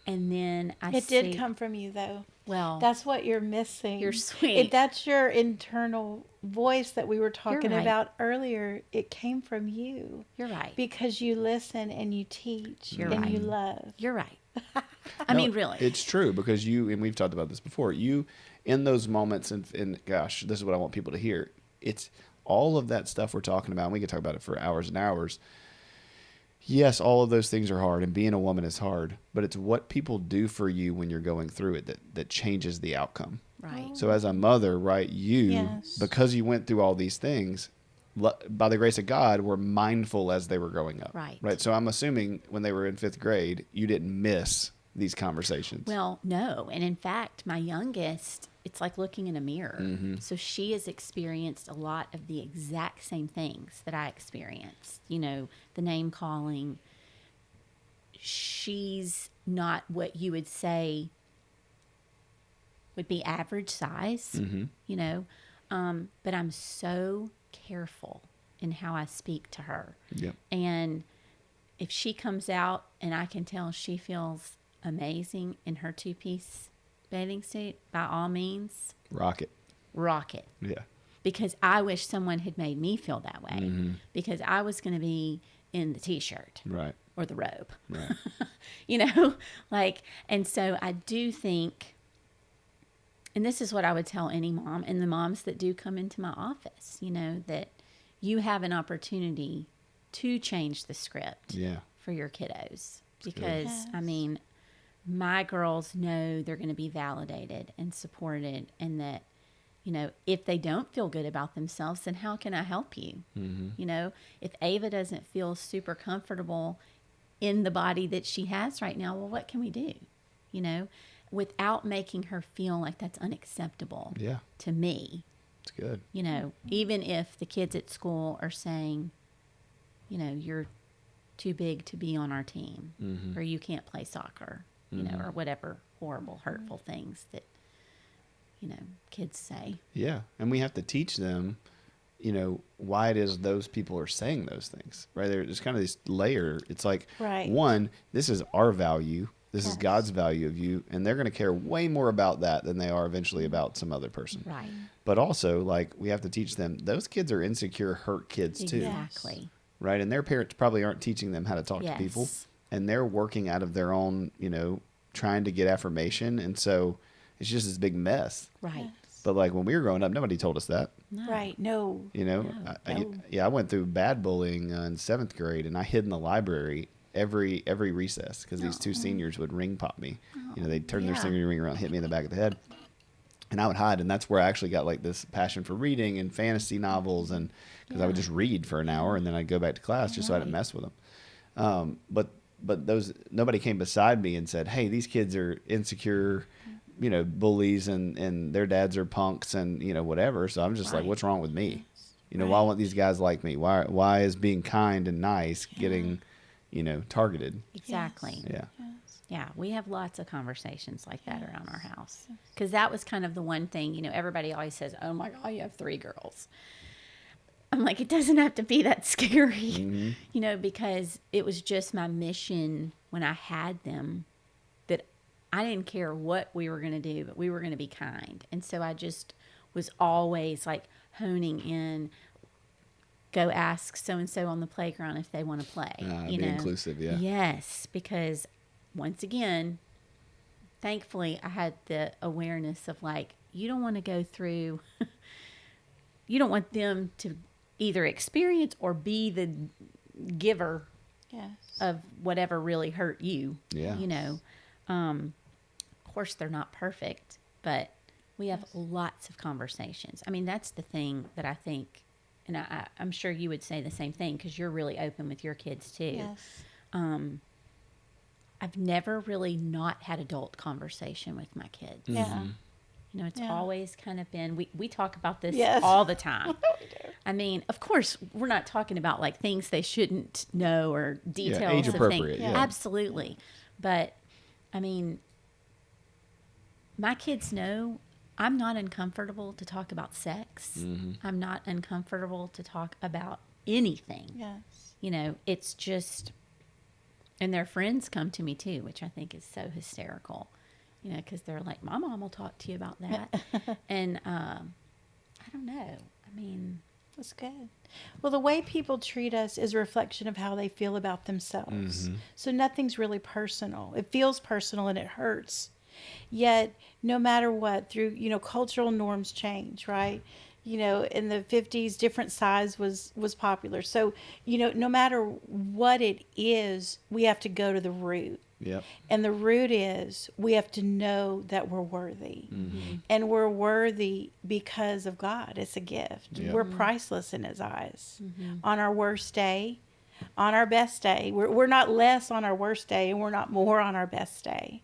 And then It did come from you, though. Well, That's what you're missing. You're sweet. That's your internal voice that we were talking right. about earlier. It came from you you're right. because you listen and you teach You're and right. you love. You're right. No, Really. It's true because and we've talked about this before, you, in those moments, and gosh, this is what I want people to hear. It's all of that stuff we're talking about, and we could talk about it for hours and hours. Yes, all of those things are hard, and being a woman is hard, but it's what people do for you when you're going through it that changes the outcome. Right. So as a mother, right, Yes. because you went through all these things, by the grace of God, were mindful as they were growing up. Right. Right. So I'm assuming when they were in 5th grade, you didn't miss these conversations. Well, no. And in fact, my youngest, it's like looking in a mirror. Mm-hmm. So she has experienced a lot of the exact same things that I experienced. The name calling. She's not what you would say would be average size, but I'm so careful in how I speak to her. Yep. And if she comes out and I can tell she feels amazing in her 2-piece bathing suit, by all means, Rock it. Yeah. Yeah. Because I wish someone had made me feel that way. Mm-hmm. Because I was going to be in the T-shirt Right. or the robe. Right. And so I do think, and this is what I would tell any mom and the moms that do come into my office, that you have an opportunity to change the script Yeah. for your kiddos. Because, Yes. my girls know they're going to be validated and supported, and that, if they don't feel good about themselves, then how can I help you? Mm-hmm. If Ava doesn't feel super comfortable in the body that she has right now, well, what can we do? without making her feel like that's unacceptable Yeah. to me. It's good. You know, even if the kids at school are saying, you know, you're too big to be on our team, or you can't play soccer, you know, or whatever horrible, hurtful things that, you know, kids say. Yeah. And we have to teach them, you know, why it is those people are saying those things, right? There's kind of this layer. It's like, Right. one, this is our value. This is Yes. God's value of you. And they're going to care way more about that than they are eventually about some other person. Right. But also, like, we have to teach them, those kids are insecure, hurt kids too. Exactly. Right. And their parents probably aren't teaching them how to talk to people. Yes. And they're working out of their own, you know, trying to get affirmation. And so it's just this big mess. Right. But like when we were growing up, nobody told us that. No. Right. No. You know, No. I went through bad bullying in 7th grade, and I hid in the library every recess because these two seniors would ring pop me. You know, they'd turn their Yeah. singing ring around, and hit me in the back of the head, and I would hide. And that's where I actually got like this passion for reading and fantasy novels, and because I would just read for an hour and then I'd go back to class just so I didn't mess with them. But those nobody came beside me and said, "Hey, these kids are insecure." You know, bullies and their dads are punks and, you know, whatever. So I'm just like, Right. what's wrong with me? You know, why won't these guys like me? Why is being kind and nice getting, you know, targeted? Exactly. Yeah. Yeah, we have lots of conversations like that around our house. Because that was kind of the one thing, you know, everybody always says, oh my God, you have 3 girls. I'm like, it doesn't have to be that scary, you know, because it was just my mission when I had them that I didn't care what we were going to do, but we were going to be kind. And so I just was always like honing in, go ask so-and-so on the playground if they want to play. Be inclusive, yeah. Yes, because once again, thankfully I had the awareness of like, you don't want to go through, you don't want them to either experience or be the giver Yes. of whatever really hurt you. Yeah. You know, of course they're not perfect, but we have lots of conversations. I mean, that's the thing that I think, and I'm sure you would say the same thing because you're really open with your kids too. Yes. I've never really not had adult conversation with my kids. Yeah. You know, it's Yeah. always kind of been, we talk about this Yes. all the time. I mean, of course, we're not talking about like things they shouldn't know or details age of appropriate, things. yeah. Absolutely. But I mean, my kids know I'm not uncomfortable to talk about sex. I'm not uncomfortable to talk about anything. Yes. You know, it's just, and their friends come to me too, which I think is so hysterical, you know, because they're like, my mom will talk to you about that. And I don't know. I mean, That's good. Well, the way people treat us is a reflection of how they feel about themselves. So nothing's really personal. It feels personal and it hurts. Yet, no matter what, through, you know, cultural norms change, right? You know, in the 50s, different size was popular. So, you know, no matter what it is, we have to go to the root. Yep. And the root is we have to know that we're worthy. And we're worthy because of God. It's a gift. Yep. We're priceless in His eyes. On our worst day, on our best day. We're not less on our worst day, and we're not more on our best day.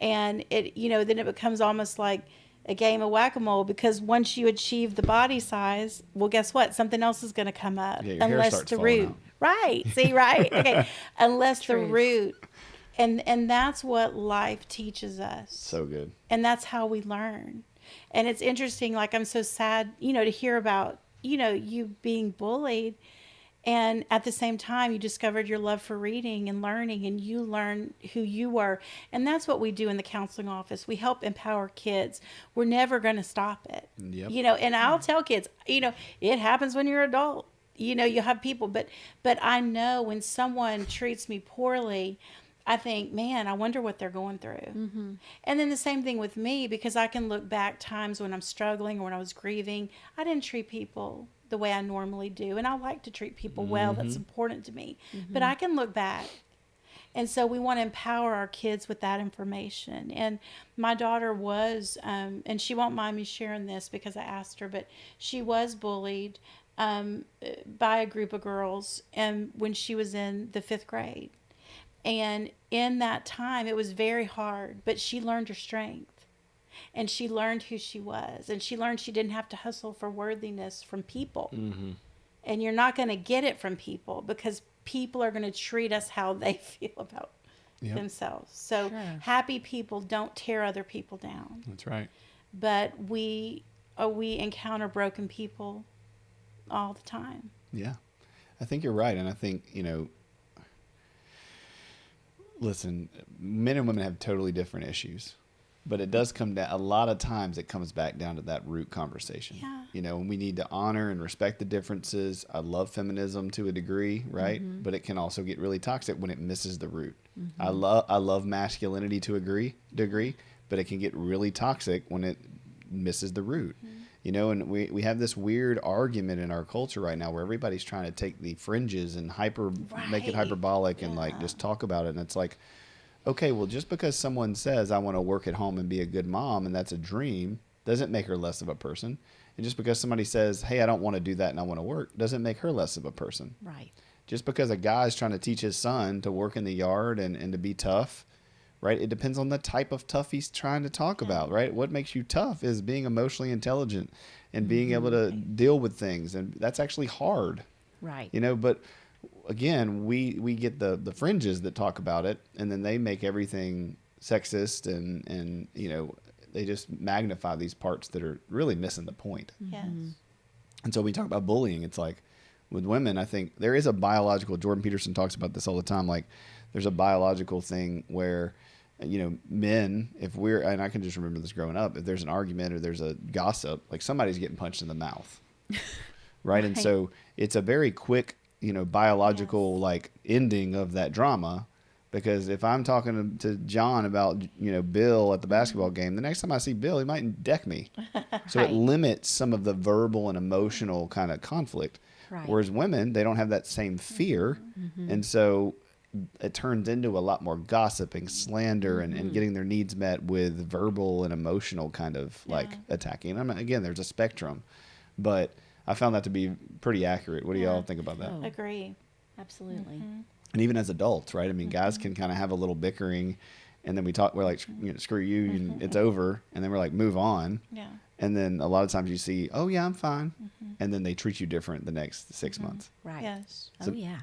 And it, you know, then it becomes almost like a game of whack-a-mole, because once you achieve the body size, well, guess what? Something else is going to come up. Yeah, your hair unless starts the falling root. out. Right. See, right. Okay. Unless the Truth. root. And that's what life teaches us. So good. And that's how we learn. And it's interesting, like, I'm so sad, you know, to hear about, you know, you being bullied. And at the same time, you discovered your love for reading and learning, and you learn who you were. And that's what we do in the counseling office. We help empower kids. We're never going to stop it. Yep. You know, and I'll tell kids, you know, it happens when you're an adult. You know, you have people, but I know when someone treats me poorly, I think, man, I wonder what they're going through. And then the same thing with me, because I can look back times when I'm struggling or when I was grieving. I didn't treat people the way I normally do. And I like to treat people well. That's important to me. But I can look back. And so we want to empower our kids with that information. And my daughter was, and she won't mind me sharing this because I asked her, but she was bullied by a group of girls when she was in the 5th grade. And in that time, it was very hard, but she learned her strength, and she learned who she was, and she learned she didn't have to hustle for worthiness from people. And you're not going to get it from people, because people are going to treat us how they feel about themselves. So happy people don't tear other people down. That's right. But we encounter broken people all the time. Yeah, I think you're right. And I think, listen, men and women have totally different issues, but it does come down, a lot of times it comes back down to that root conversation. Yeah. And we need to honor and respect the differences. I love feminism to a degree, right? But it can also get really toxic when it misses the root. I love masculinity to a degree, but it can get really toxic when it misses the root. And we have this weird argument in our culture right now where everybody's trying to take the fringes and make it hyperbolic and like just talk about it. And it's like, okay, well, just because someone says I want to work at home and be a good mom, and that's a dream, doesn't make her less of a person. And just because somebody says, hey, I don't want to do that and I want to work, doesn't make her less of a person. Right. Just because a guy's trying to teach his son to work in the yard and to be tough, right? It depends on the type of tough he's trying to talk about, right? What makes you tough is being emotionally intelligent and being able to deal with things. And that's actually hard. Right. But again, we get the fringes that talk about it, and then they make everything sexist and they just magnify these parts that are really missing the point. Yes. And so when we talk about bullying, it's like with women, I think there is a biological, Jordan Peterson talks about this all the time, like there's a biological thing where, men, and I can just remember this growing up, if there's an argument or there's a gossip, like somebody's getting punched in the mouth. Right. And so it's a very quick, biological like ending of that drama. Because if I'm talking to John about, Bill at the basketball game, the next time I see Bill, he might deck me. So it limits some of the verbal and emotional kind of conflict. Right. Whereas women, they don't have that same fear. And so it turns into a lot more gossiping, slander, and getting their needs met with verbal and emotional kind of like attacking. And again, there's a spectrum. But I found that to be pretty accurate. What do y'all think about that? Oh. Agree. Absolutely. And even as adults, right? I mean, guys can kind of have a little bickering, and then we're like, screw you, and it's over. And then we're like, move on. Yeah. And then a lot of times you see, oh yeah, I'm fine. And then they treat you different the next 6 months. Right. Yes. Oh, yeah.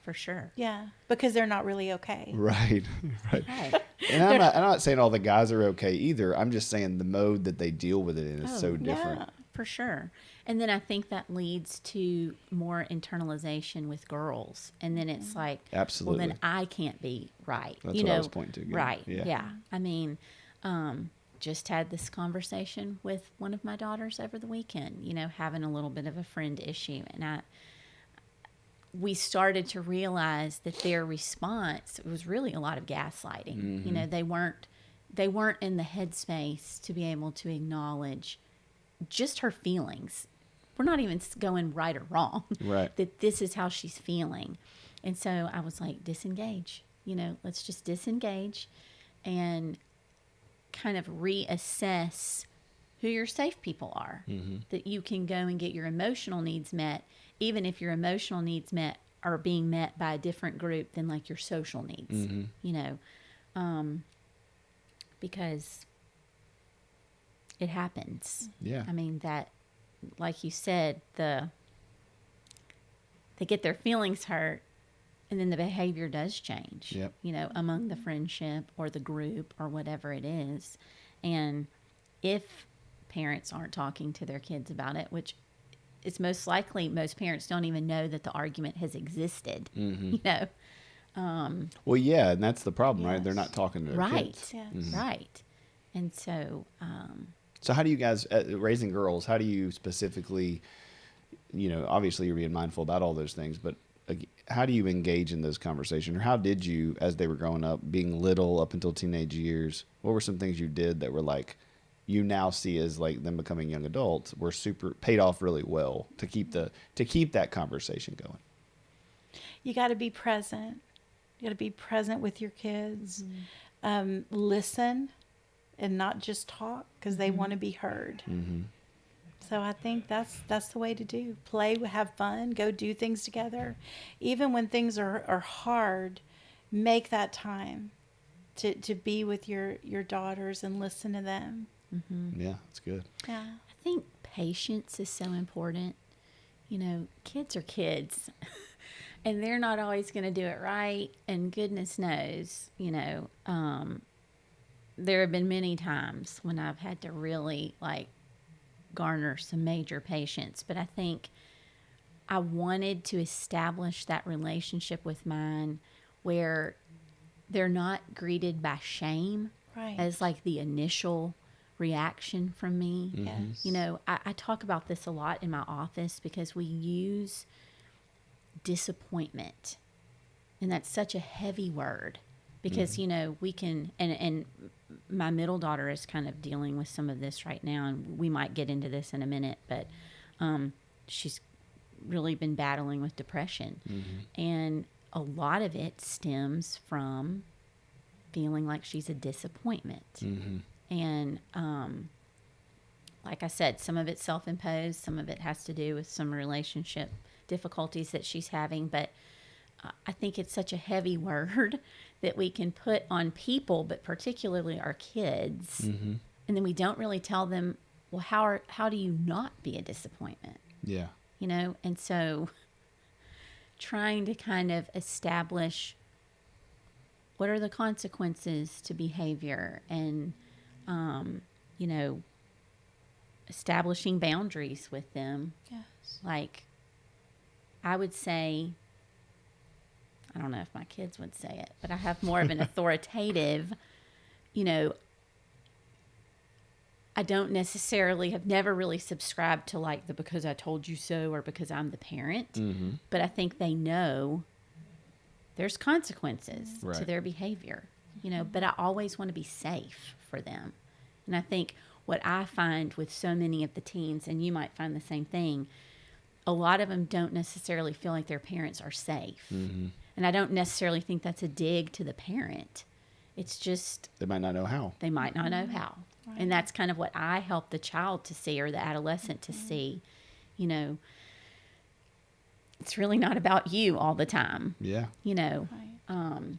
For sure. Yeah. Because they're not really okay. Right. Right. Right. And I'm not saying all the guys are okay either. I'm just saying the mode that they deal with it in is so different. Yeah. For sure. And then I think that leads to more internalization with girls. And then it's like, Absolutely. well, then I can't be right. That's what I was pointing to again. Right. Yeah. Yeah. I mean, just had this conversation with one of my daughters over the weekend, having a little bit of a friend issue. And we started to realize that their response was really a lot of gaslighting. They weren't in the headspace to be able to acknowledge just her feelings. We're not even going right or wrong. Right. That this is how she's feeling. And so I was like, disengage. Let's just disengage and kind of reassess who your safe people are. That you can go and get your emotional needs met, even if your emotional needs are being met by a different group than like your social needs. Because it happens. Yeah. I mean, that, like you said, they get their feelings hurt, and then the behavior does change. Yep. Among the friendship or the group or whatever it is. And if parents aren't talking to their kids about it, which it's most likely most parents don't even know that the argument has existed. Well, yeah, and that's the problem, right? They're Yes. not talking to their Right. kids. Yes. Right. And so, So how do you guys, raising girls, how do you specifically, obviously you're being mindful about all those things, but how do you engage in those conversations? Or how did you, as they were growing up, being little up until teenage years, what were some things you did that were like, you now see as like them becoming young adults were super paid off really well to keep that conversation going? You got to be present. You got to be present with your kids. Listen and not just talk, because they want to be heard. So I think that's the way to do. Play, have fun, go do things together. Even when things are hard, make that time to be with your daughters and listen to them. Yeah, that's good. Yeah. I think patience is so important. You know, kids are kids and they're not always going to do it right. And goodness knows, you know, there have been many times when I've had to really like garner some major patience. But I think I wanted to establish that relationship with mine where they're not greeted by shame Right. as like the initial reaction from me. Yes. You know, I talk about this a lot in my office because we use disappointment. And that's such a heavy word because, you know, we can, and my middle daughter is kind of dealing with some of this right now. And we might get into this in a minute, but she's really been battling with depression. And a lot of it stems from feeling like she's a disappointment. And like I said, some of it's self-imposed, some of it has to do with some relationship difficulties that she's having. But I think it's such a heavy word that we can put on people, but particularly our kids. And then we don't really tell them, well, how do you not be a disappointment? Yeah. You know, and so trying to kind of establish what are the consequences to behavior and, you know, establishing boundaries with them. Yes. Like, I would say, I don't know if my kids would say it, but I have more of an authoritative, you know, I don't necessarily have never really subscribed to like the because I told you so or because I'm the parent, but I think they know there's consequences to Right. their behavior, you know, but I always want to be safe for them. And I think what I find with so many of the teens, and you might find the same thing, a lot of them don't necessarily feel like their parents are safe. And I don't necessarily think that's a dig to the parent. It's just They might not know how. they might not know how. Right. And that's kind of what I help the child to see or the adolescent to see. You know, it's really not about you all the time. Yeah. You know, Right.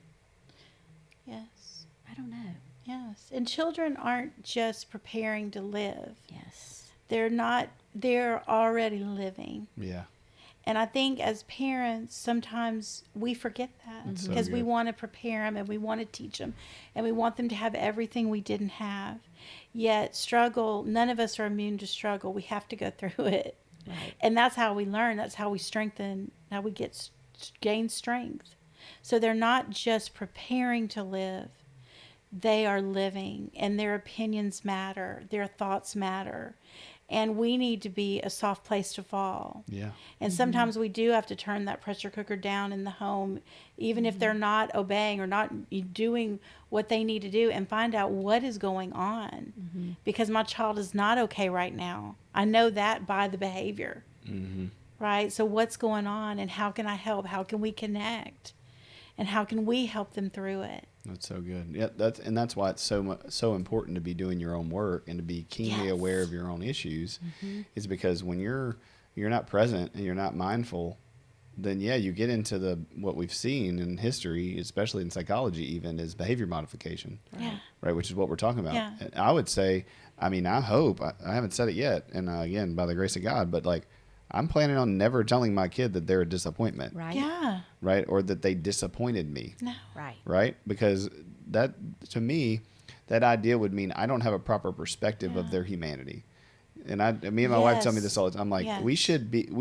Yes. I don't know. Yes. And children aren't just preparing to live. Yes. They're already living. Yeah. And I think as parents, sometimes we forget that That's so because we good. want to prepare them and we want to teach them and we want them to have everything we didn't have. Yet struggle, none of us are immune to struggle. We have to go through it. Right. And that's how we learn. That's how we strengthen, how we gain strength. So they're not just preparing to live. They are living and their opinions matter. Their thoughts matter. And we need to be a soft place to fall. Yeah. And sometimes we do have to turn that pressure cooker down in the home, even if they're not obeying or not doing what they need to do, and find out what is going on. Because my child is not okay right now. I know that by the behavior. Right? So what's going on and how can I help? How can we connect? And how can we help them through it? That's so good. Yeah, that's why it's so important to be doing your own work and to be keenly Yes. aware of your own issues. Is because when you're not present and you're not mindful, then yeah, you get into what we've seen in history, especially in psychology, even is behavior modification, Yeah. right? Which is what we're talking about. Yeah. And I would say, I mean, I hope I haven't said it yet, and again, by the grace of God, but like I'm planning on never telling my kid that they're a disappointment, Right. Yeah. right? Or that they disappointed me. No. Right. Right? Because that, to me, that idea would mean I don't have a proper perspective of their humanity. And me and my wife tell me this all the time. I'm like, Yes. we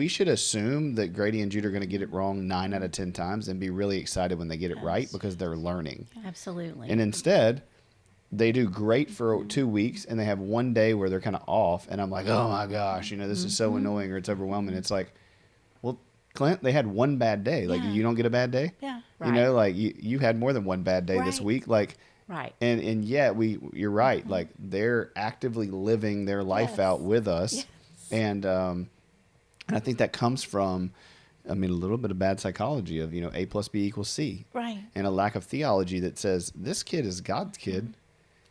should assume that Grady and Jude are going to get it wrong 9 out of 10 times and be really excited when they get it right because they're learning. Absolutely. And instead, they do great for 2 weeks and they have one day where they're kind of off. And I'm like, oh my gosh, this is so annoying or it's overwhelming. It's like, well, Clint, they had one bad day. Like, Yeah. you don't get a bad day? Yeah. Right. Like you had more than one bad day this Right. week. Like, Right. and yet you're right. Like they're actively living their life Yes. out with us. Yes. And I think that comes from, a little bit of bad psychology of, A plus B equals C. Right. And a lack of theology that says this kid is God's kid.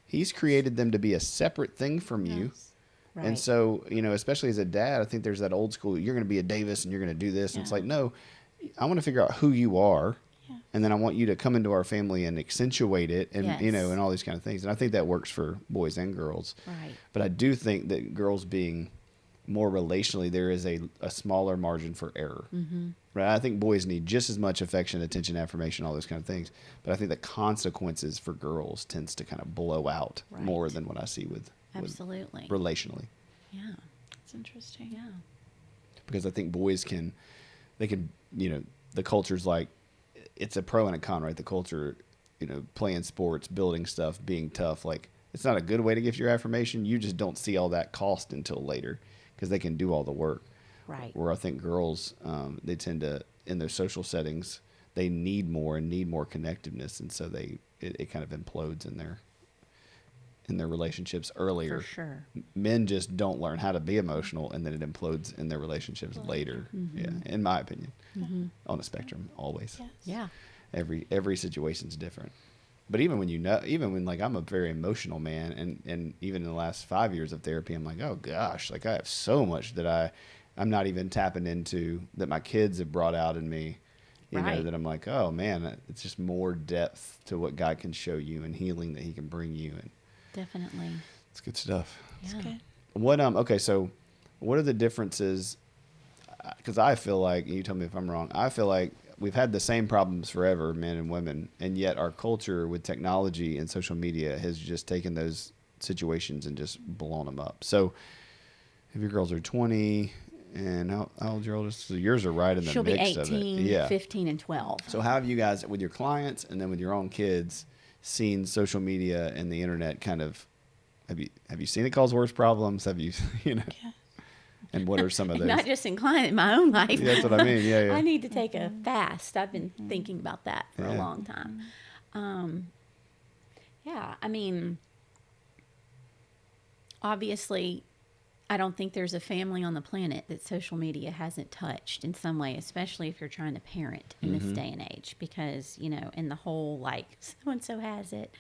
He's created them to be a separate thing from you. Yes. Right. And so, especially as a dad, I think there's that old school, you're going to be a Davis and you're going to do this. And it's Yeah. like, no, I want to figure out who you are. Yeah. And then I want you to come into our family and accentuate it and, Yes. and all these kind of things. And I think that works for boys and girls. Right. But I do think that girls being more relationally, there is a smaller margin for error. Mm-hmm. Right? I think boys need just as much affection, attention, affirmation, all those kind of things. But I think the consequences for girls tends to kind of blow out Right. more than what I see with Absolutely. relationally. Yeah. That's interesting. Yeah. Because I think boys they can, the culture's like, it's a pro and a con, right? The culture, playing sports, building stuff, being tough, like it's not a good way to give your affirmation. You just don't see all that cost until later because they can do all the work. Right. Where I think girls, they tend to, in their social settings, they need more connectiveness. And so it kind of implodes in their relationships earlier. For sure. Men just don't learn how to be emotional, and then it implodes in their relationships later. Mm-hmm. Yeah, in my opinion, Mm-hmm. on a spectrum, always. Yes. Yeah. Every situation's different. But even when like I'm a very emotional man, and even in the last 5 years of therapy, I'm like, oh gosh, like I have so much that I'm not even tapping into that my kids have brought out in me. Right. That I'm like, oh man, it's just more depth to what God can show you and healing that He can bring you, and Definitely. it's good stuff. Yeah. Good. Okay, so what are the differences? Because I feel like, you tell me if I'm wrong, I feel like we've had the same problems forever, men and women, and yet our culture with technology and social media has just taken those situations and just blown them up. So if your girls are 20, and how old's your oldest? So yours are right in the She'll be mix of it. 18, Yeah. 15, and 12. So how have you guys, with your clients and then with your own kids, seen social media and the internet kind of, have you seen it cause worse problems? Have you, Yeah. and what are some of those? Not just in client, in my own life. Yeah, that's what I mean. Yeah, yeah. I need to take a fast. I've been thinking about that for a Yeah. long time. Yeah, I mean, obviously, I don't think there's a family on the planet that social media hasn't touched in some way, especially if you're trying to parent in this day and age, because, in the whole, like, so-and-so has it.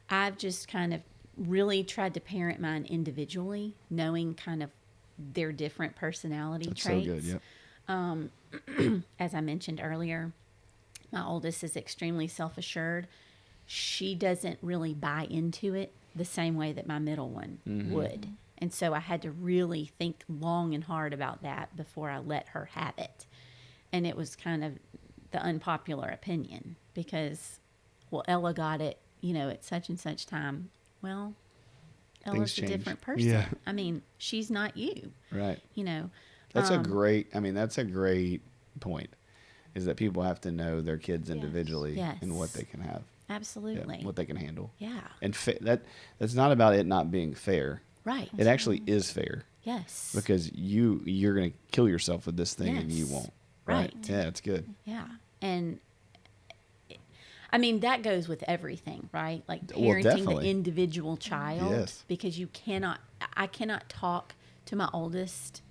I've just kind of really tried to parent mine individually, knowing kind of their different personality That's traits. so good. Yep. As I mentioned earlier, my oldest is extremely self-assured. She doesn't really buy into it the same way that my middle one would. And so I had to really think long and hard about that before I let her have it. And it was kind of the unpopular opinion because, well, Ella got it, at such and such time. Well, Ella's a change. different person. Yeah. I mean, she's not you, Right. That's That's a great point, is that people have to know their kids individually Yes. and what they can have. Absolutely. What they can handle. Yeah. And that's not about it not being fair. Right. It actually is fair, Yes. because you're going to kill yourself with this thing and you Yes. won't. Right. Yeah, it's good. Yeah. And I mean, that goes with everything, right? Like Well, parenting definitely. the individual child. Yes. Because I cannot talk to my oldest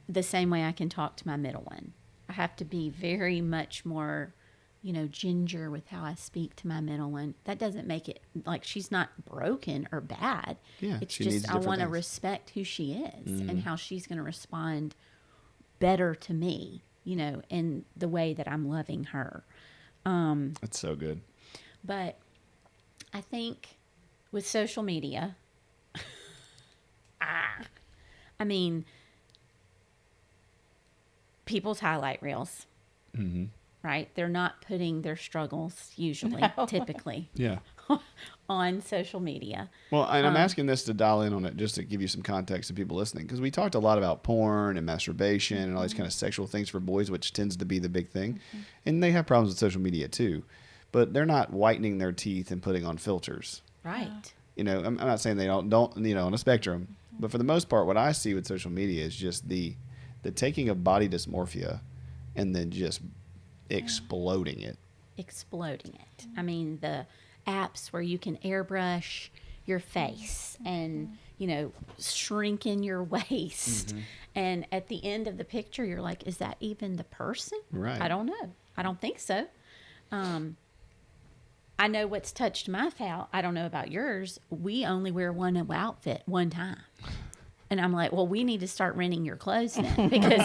the same way I can talk to my middle one. I have to be very much more, ginger with how I speak to my middle one. That doesn't make it like she's not broken or bad. Yeah, It's she needs just I different want to things. respect who she is and how she's going to respond better to me, in the way that I'm loving her. That's so good. But I think with social media, I mean, people's highlight reels, right? They're not putting their struggles usually, typically, Yeah. on social media. Well, and I'm asking this to dial in on it just to give you some context to people listening, because we talked a lot about porn and masturbation and all these kind of sexual things for boys, which tends to be the big thing. And they have problems with social media too, but they're not whitening their teeth and putting on filters. Right. I'm not saying they don't, on a spectrum, but for the most part, what I see with social media is just the taking of body dysmorphia and then just exploding it. Exploding it. I mean, the apps where you can airbrush your face and, shrink in your waist. And at the end of the picture, you're like, is that even the person? Right. I don't know. I don't think so. I know what's touched my foul. I don't know about yours. We only wear one outfit one time. And I'm like, well, we need to start renting your clothes then, because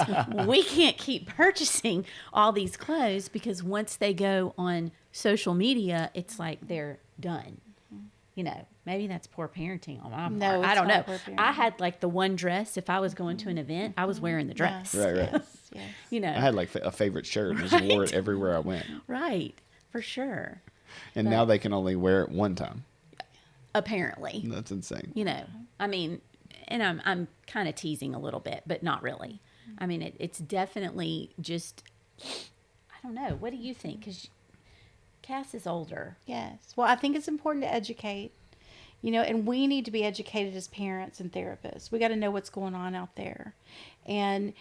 we can't keep purchasing all these clothes, because once they go on social media, it's like they're done. You know, maybe that's poor parenting on my part. No, it's I don't know. not poor parenting. I had like the one dress. If I was going to an event, I was wearing the dress. Right. Yes. You know, I had like a favorite shirt and just wore it everywhere I went. right, for sure. And now they can only wear it one time. Apparently, That's insane. you know, I mean, and I'm kind of teasing a little bit, but not really. I mean, it's definitely just, I don't know. What do you think? Because Cass is older. Yes. Well, I think it's important to educate, you know, and we need to be educated as parents and therapists. We got to know what's going on out there. And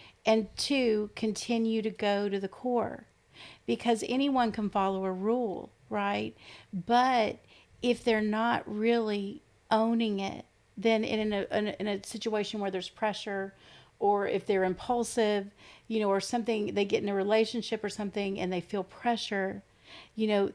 two, continue to go to the core, because anyone can follow a rule, right? But if they're not really owning it, then in a situation where there's pressure, or if they're impulsive, you know, or something, they get in a relationship or something and they feel pressure, you know,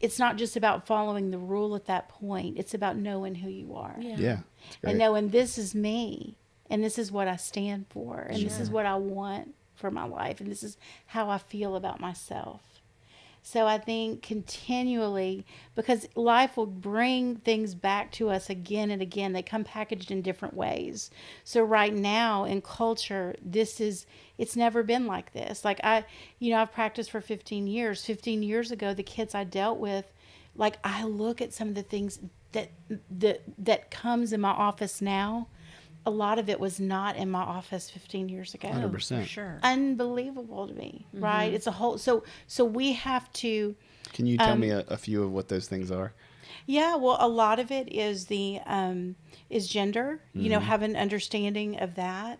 it's not just about following the rule at that point. It's about knowing who you are. Yeah. It's great. And knowing this is me, and this is what I stand for, and this is what I want for my life, and this is how I feel about myself. So I think continually, because life will bring things back to us again and again. They come packaged in different ways. So right now in culture, it's never been like this. Like I've practiced for 15 years. 15 years ago, the kids I dealt with, like I look at some of the things that comes in my office now. A lot of it was not in my office 15 years ago. 100%. For sure. Unbelievable to me, right? It's a whole, so we have to. Can you tell me a few of what those things are? Yeah, well, a lot of it is is gender, you know, have an understanding of that.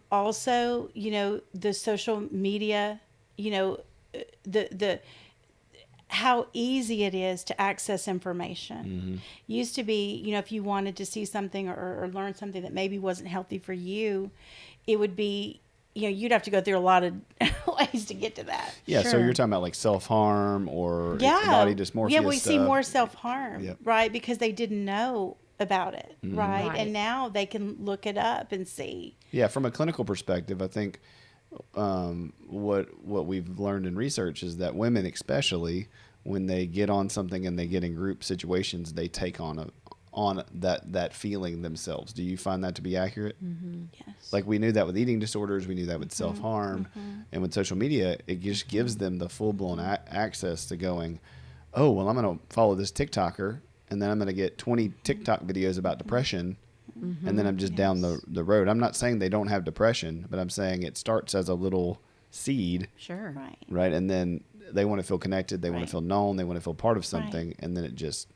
Also, you know, the social media, you know, the how easy it is to access information. Used to be, you know, if you wanted to see something or learn something that maybe wasn't healthy for you, it would be, you know, you'd have to go through a lot of ways to get to that. Yeah, so Sure. you're talking about like self-harm or body dysmorphia Yeah, we see stuff. more self-harm, Yep. right? Because they didn't know about it, right? Right. And now they can look it up and see. Yeah, from a clinical perspective, I think what we've learned in research is that women, especially when they get on something and they get in group situations, they take on that feeling themselves. Do you find that to be accurate? Yes. Like we knew that with eating disorders, we knew that with self-harm, and with social media, it just gives them the full-blown access to going, oh, well, I'm going to follow this TikToker, and then I'm going to get 20 TikTok videos about depression, and then I'm just down the road. I'm not saying they don't have depression, but I'm saying it starts as a little seed, Sure. right? And then they want to feel connected, they want Right. to feel known, they want to feel part of Right. something, and then it just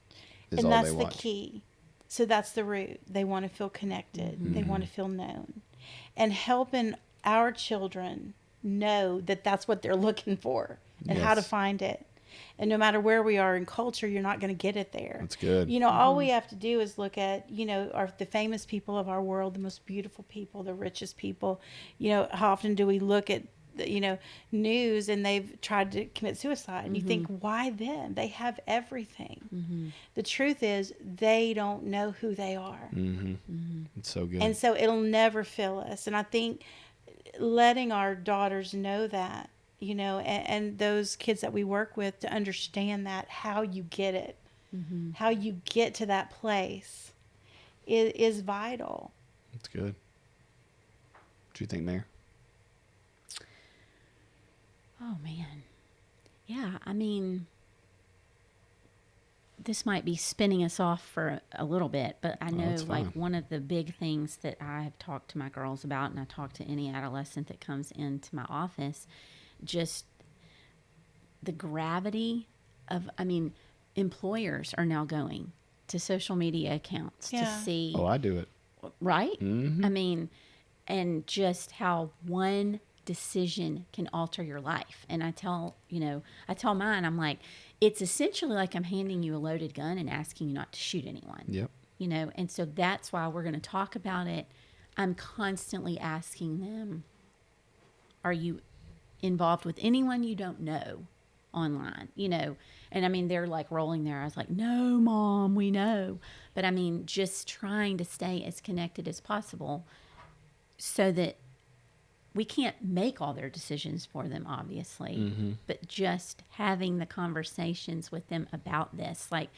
is And all that's they the watch. key. So that's the root. They want to feel connected. They want to feel known. And helping our children know that that's what they're looking for and how to Yes. find it. And no matter where we are in culture, you're not going to get it there. That's good. You know, all we have to do is look at, you know, the famous people of our world, the most beautiful people, the richest people. You know, how often do we look at, you know, news and they've tried to commit suicide? And you think, why them? They have everything. The truth is, they don't know who they are. It's so good. And so it'll never fill us. And I think letting our daughters know that, you know, and those kids that we work with to understand that, how you get it, how you get to that place is vital. That's good. What do you think, Mayor? Oh, man. Yeah, I mean, this might be spinning us off for a little bit, but I know, that's like, fine. one of the big things that I have talked to my girls about, and I talk to any adolescent that comes into my office, just the gravity of, I mean, employers are now going to social media accounts to Yeah. see, Oh, I do it. right? I mean, and just how one decision can alter your life. And I tell mine, I'm like, it's essentially like I'm handing you a loaded gun and asking you not to shoot anyone. Yep. You know, and so that's why we're going to talk about it. I'm constantly asking them, are you involved with anyone you don't know? online, you know. And I mean, they're like rolling their eyes like, no, Mom, we know. But I mean, just trying to stay as connected as possible so that we can't make all their decisions for them, obviously, but just having the conversations with them about this. Like,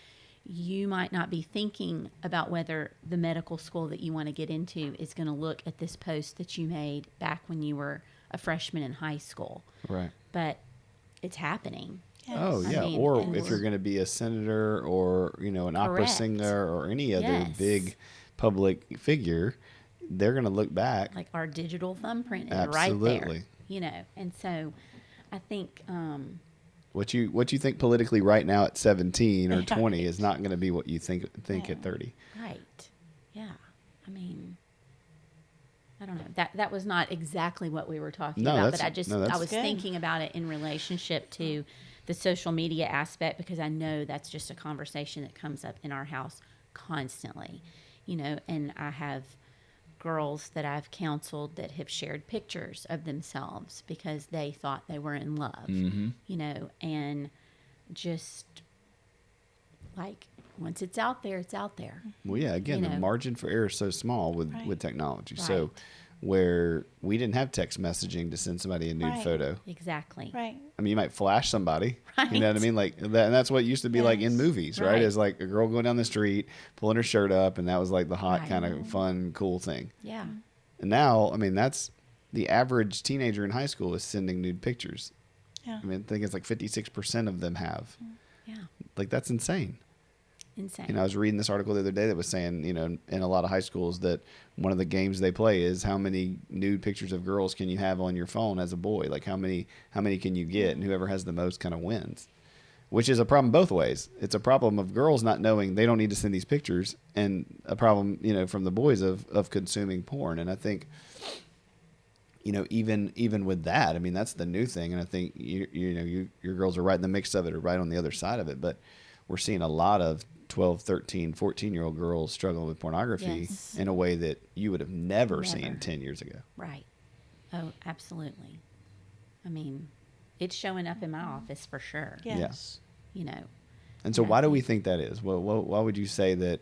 you might not be thinking about whether the medical school that you want to get into is going to look at this post that you made back when you were a freshman in high school. Right. But it's happening. Yes. Oh, I yeah. mean, Or and if you're going to be a senator or, you know, an opera Correct. singer or any other Yes. big public figure, they're going to look back. Like our digital thumbprint is right Absolutely. there, you know. And so I think What you think politically right now at 17 or 20 Right. is not going to be what you think Yeah. at 30. right, yeah. I mean, I don't know. That was not exactly what we were talking No, about, that's- but I just no, that's I was good. thinking about it in relationship to the social media aspect, because I know that's just a conversation that comes up in our house constantly, you know. And I have girls that I've counseled that have shared pictures of themselves because they thought they were in love, you know, and just like once it's out there, it's out there. Well, yeah, again, You the know. margin for error is so small with Right. technology. So Right. where we didn't have text messaging to send somebody a nude Right. photo. Exactly. Right. I mean, you might flash somebody. You know what I Right. mean? Like that, and that's what it used to be like in Yes. movies, right? Right. Is like a girl going down the street, pulling her shirt up, and that was like the hot Right. kind of fun, cool thing. Yeah. And now, I mean, that's the average teenager in high school is sending nude pictures. Yeah. I mean, I think it's like 56% of them have. Yeah. Like that's insane. Insane. You know, I was reading this article the other day that was saying, you know, in a lot of high schools that one of the games they play is how many nude pictures of girls can you have on your phone as a boy? Like how many can you get, and whoever has the most kind of wins. Which is a problem both ways. It's a problem of girls not knowing they don't need to send these pictures, and a problem, you know, from the boys of consuming porn. And I think, you know, even with that, I mean, that's the new thing. And I think your girls are right in the mix of it, or right on the other side of it. But we're seeing a lot of 12, 13, 14-year-old girls struggling with pornography Yes. in a way that you would have never seen Never. 10 years ago. Right. Oh, absolutely. I mean, it's showing up in my office for sure. Yes. You know. And so Yeah. why do we think that is? Well, why would you say that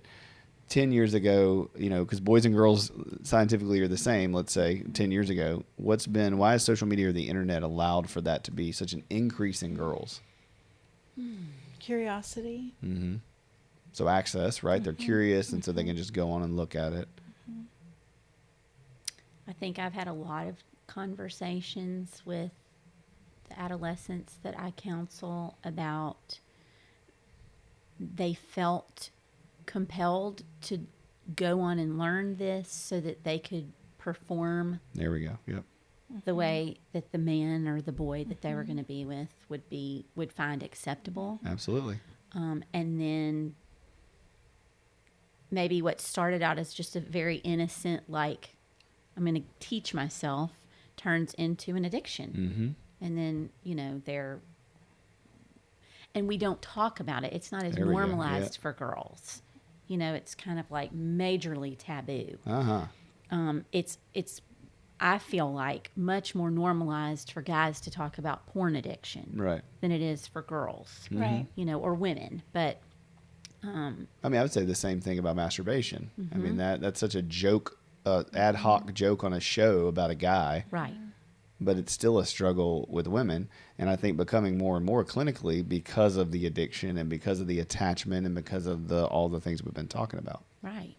10 years ago, you know, because boys and girls scientifically are the same, let's say 10 years ago, why has social media or the internet allowed for that to be such an increase in girls? Curiosity. Mm-hmm. So access, right? They're curious, and so they can just go on and look at it. I think I've had a lot of conversations with the adolescents that I counsel about they felt compelled to go on and learn this so that they could perform There we go. Yep. the way that the man or the boy that they were going to be with would find acceptable. Absolutely. And then maybe what started out as just a very innocent, like, I'm going to teach myself, turns into an addiction. Mm-hmm. And then, you know, and we don't talk about it. It's not as There we go, normalized yeah. for girls. You know, it's kind of like majorly taboo. Uh-huh. It's I feel like much more normalized for guys to talk about porn addiction Right. than it is for girls, Right. you know, or women. But I mean, I would say the same thing about masturbation. I Mm-hmm. mean, that's such a joke, ad hoc joke on a show about a guy, right, but it's still a struggle with women. And I think becoming more and more clinically because of the addiction and because of the attachment and because of all the things we've been talking about. right.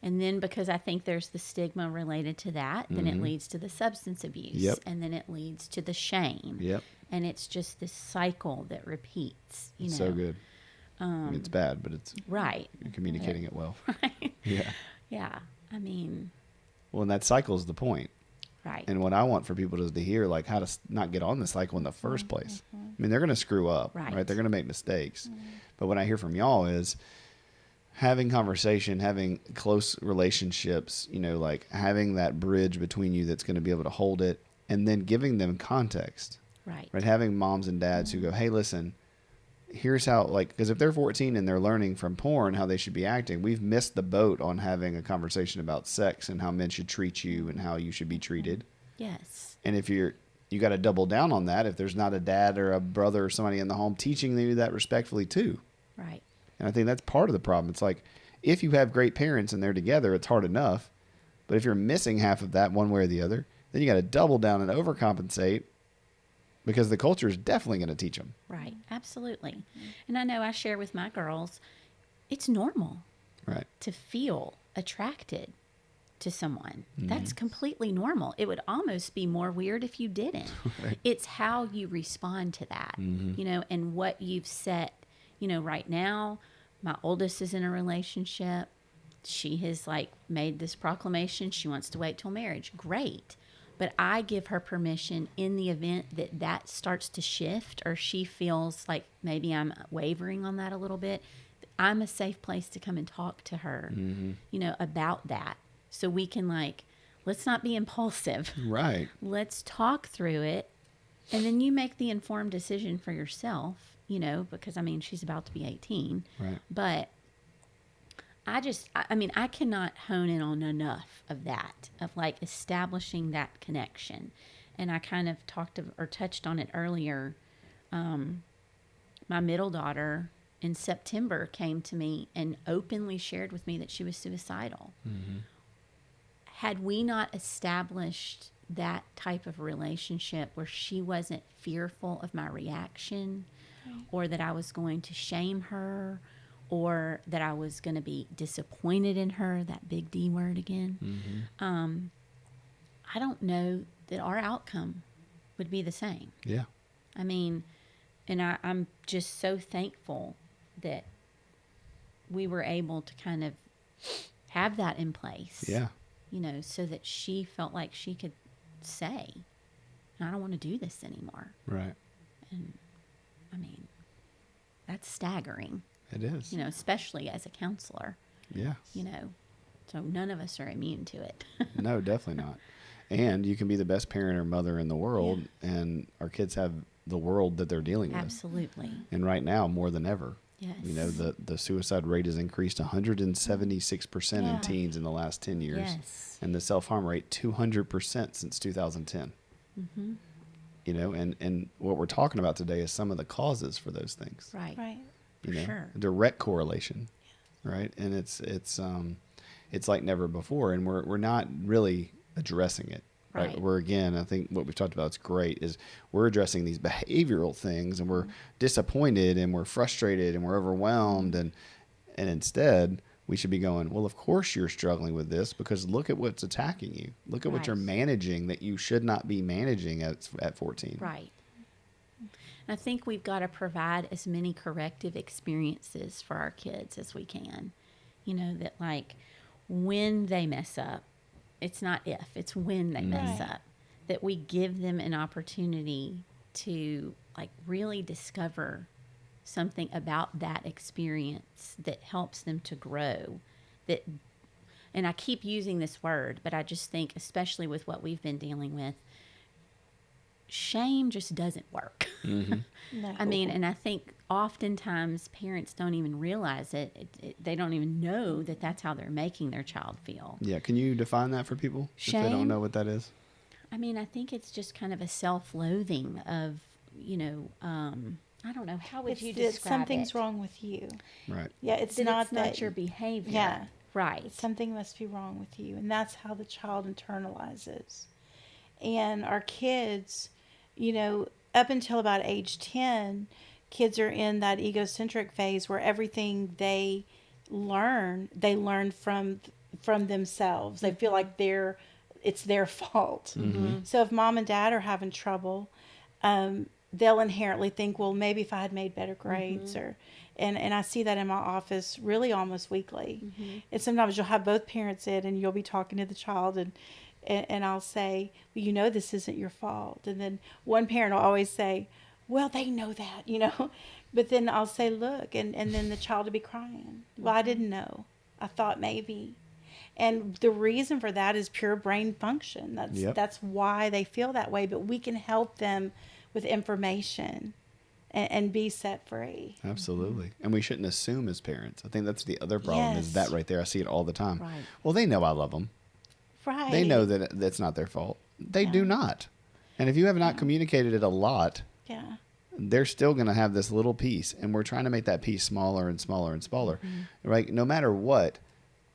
And then because I think there's the stigma related to that, then it leads to the substance abuse. Yep. And then it leads to the shame. Yep. And it's just this cycle that repeats, you It's know. so good. I mean, it's bad, but Right. you're communicating it well. Right. Yeah. Yeah. I mean, Well, and that cycle is the point. right. And what I want for people is to hear, like, how to not get on the cycle in the first place. I mean, they're going to screw up, Right. right? They're going to make mistakes. But what I hear from y'all is having conversation, having close relationships, you know, like having that bridge between you that's going to be able to hold it, and then giving them context, Right. right? Having moms and dads who go, hey, listen, here's how, like, because if they're 14 and they're learning from porn how they should be acting, we've missed the boat on having a conversation about sex and how men should treat you and how you should be treated. Yes. And if you got to double down on that if there's not a dad or a brother or somebody in the home teaching you that respectfully too. Right. And I think that's part of the problem. It's like, if you have great parents and they're together, it's hard enough. But if you're missing half of that one way or the other, then you got to double down and overcompensate, because the culture is definitely going to teach them. Right. Absolutely. And I know I share with my girls, it's normal Right. to feel attracted to someone. That's completely normal. It would almost be more weird if you didn't. Right. It's how you respond to that, you know, and what you've set, you know, right now. My oldest is in a relationship. She has like made this proclamation. She wants to wait till marriage. Great. But I give her permission in the event that that starts to shift, or she feels like maybe I'm wavering on that a little bit. I'm a safe place to come and talk to her, you know, about that. So we can like, let's not be impulsive. Right. Let's talk through it. And then you make the informed decision for yourself, you know, because I mean, she's about to be 18. Right. But I mean, I cannot hone in on enough of that, of like establishing that connection. And I kind of touched on it earlier. My middle daughter in September came to me and openly shared with me that she was suicidal. Had we not established that type of relationship where she wasn't fearful of my reaction, or that I was going to shame her, or that I was going to be disappointed in her, that big D word again, I don't know that our outcome would be the same. Yeah. I mean, and I'm just so thankful that we were able to kind of have that in place. Yeah. You know, so that she felt like she could say, I don't want to do this anymore. Right. And I mean, that's staggering, It is. you know, especially as a counselor, Yeah. you know, so none of us are immune to it. No, definitely not. And you can be the best parent or mother in the world, and our kids have the world that they're dealing with. Absolutely. And right now, more than ever. Yes. You know, the suicide rate has increased 176% in teens in the last 10 years. Yes. And the self-harm rate 200% since 2010. You know, and what we're talking about today is some of the causes for those things. Right. Right. You For know, sure. direct correlation. Right. And it's like never before, and we're not really addressing it. Right. We're, again, I think what we've talked about is great, is we're addressing these behavioral things, and we're disappointed, and we're frustrated, and we're overwhelmed, and instead we should be going, well, of course you're struggling with this, because look at what's attacking you. Look at what Right. you're managing that you should not be managing at 14. Right. I think we've got to provide as many corrective experiences for our kids as we can. You know, that like when they mess up, it's not if, it's when they mess Right. up, that we give them an opportunity to like really discover something about that experience that helps them to grow. That, and I keep using this word, but I just think, especially with what we've been dealing with, shame just doesn't work. No. I mean, and I think oftentimes parents don't even realize it. They don't even know that that's how they're making their child feel. Yeah. Can you define that for people if they don't Shame? know what that is? I mean, I think it's just kind of a self-loathing of, you know, I don't know. How would you That describe something's it? wrong with you. Right. Yeah, it's That not it's not that your behavior. Yeah. Right. something must be wrong with you, and that's how the child internalizes. And our kids, you know, up until about age 10, kids are in that egocentric phase where everything they learn from themselves. They feel like it's their fault. So if mom and dad are having trouble, they'll inherently think, well, maybe if I had made better grades, or and I see that in my office really almost weekly. And sometimes you'll have both parents in, and you'll be talking to the child, and I'll say, well, you know, this isn't your fault. And then one parent will always say, well, they know that, you know. But then I'll say, look, and then the child will be crying. Well, I didn't know. I thought maybe. And the reason for that is pure brain function. That's why they feel that way. But we can help them with information and be set free. Absolutely. And we shouldn't assume as parents. I think that's the other problem is that right there. I see it all the time. Right. Well, they know I love them. Right. They know that that's not their fault. They do not. And if you have not communicated it a lot, Yeah. they're still going to have this little piece, and we're trying to make that piece smaller and smaller and smaller, right? No matter what,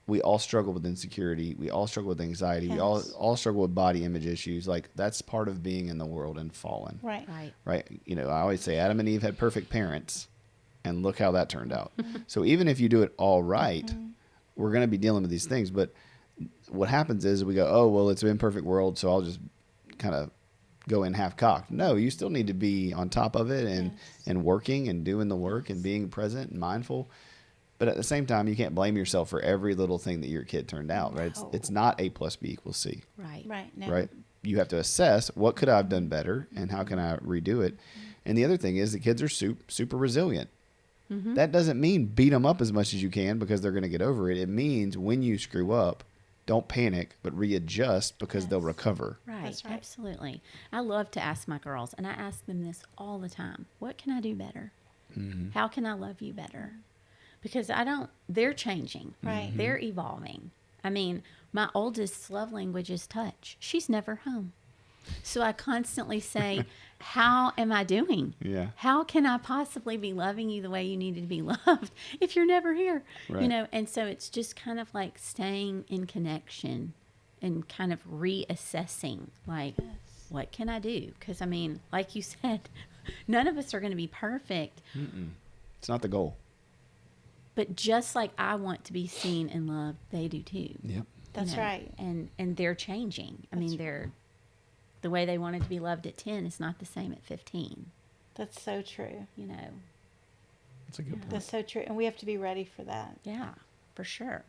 we all struggle with insecurity. We all struggle with anxiety. Yes. We all struggle with body image issues. Like, that's part of being in the world and fallen, Right. Right. right? You know, I always say Adam and Eve had perfect parents, and look how that turned out. So even if you do it all right, we're going to be dealing with these things. But what happens is we go, oh, well, it's an imperfect world, so I'll just kind of go in half cocked. No, you still need to be on top of it and working and doing the work and being present and mindful. But at the same time, you can't blame yourself for every little thing that your kid turned out, right? No. It's not A plus B equals C, Right. Right. No. right? You have to assess what could I have done better and how can I redo it. And the other thing is the kids are super resilient. That doesn't mean beat them up as much as you can because they're going to get over it. It means when you screw up, don't panic, but readjust because they'll recover. Right. That's right. Absolutely. I love to ask my girls, and I ask them this all the time. What can I do better? How can I love you better? Because they're changing. Right. They're evolving. I mean, my oldest's love language is touch. She's never home. So I constantly say, how am I doing? Yeah. How can I possibly be loving you the way you needed to be loved if you're never here? Right. You know, and so it's just kind of like staying in connection and kind of reassessing, like, what can I do? Because, I mean, like you said, none of us are going to be perfect. It's not the goal. But just like I want to be seen and loved, they do too. Yep. That's right. And they're changing. I mean, the way they wanted to be loved at 10 is not the same at 15. That's so true. You know, That's a good point. That's so true. And we have to be ready for that. yeah, for sure.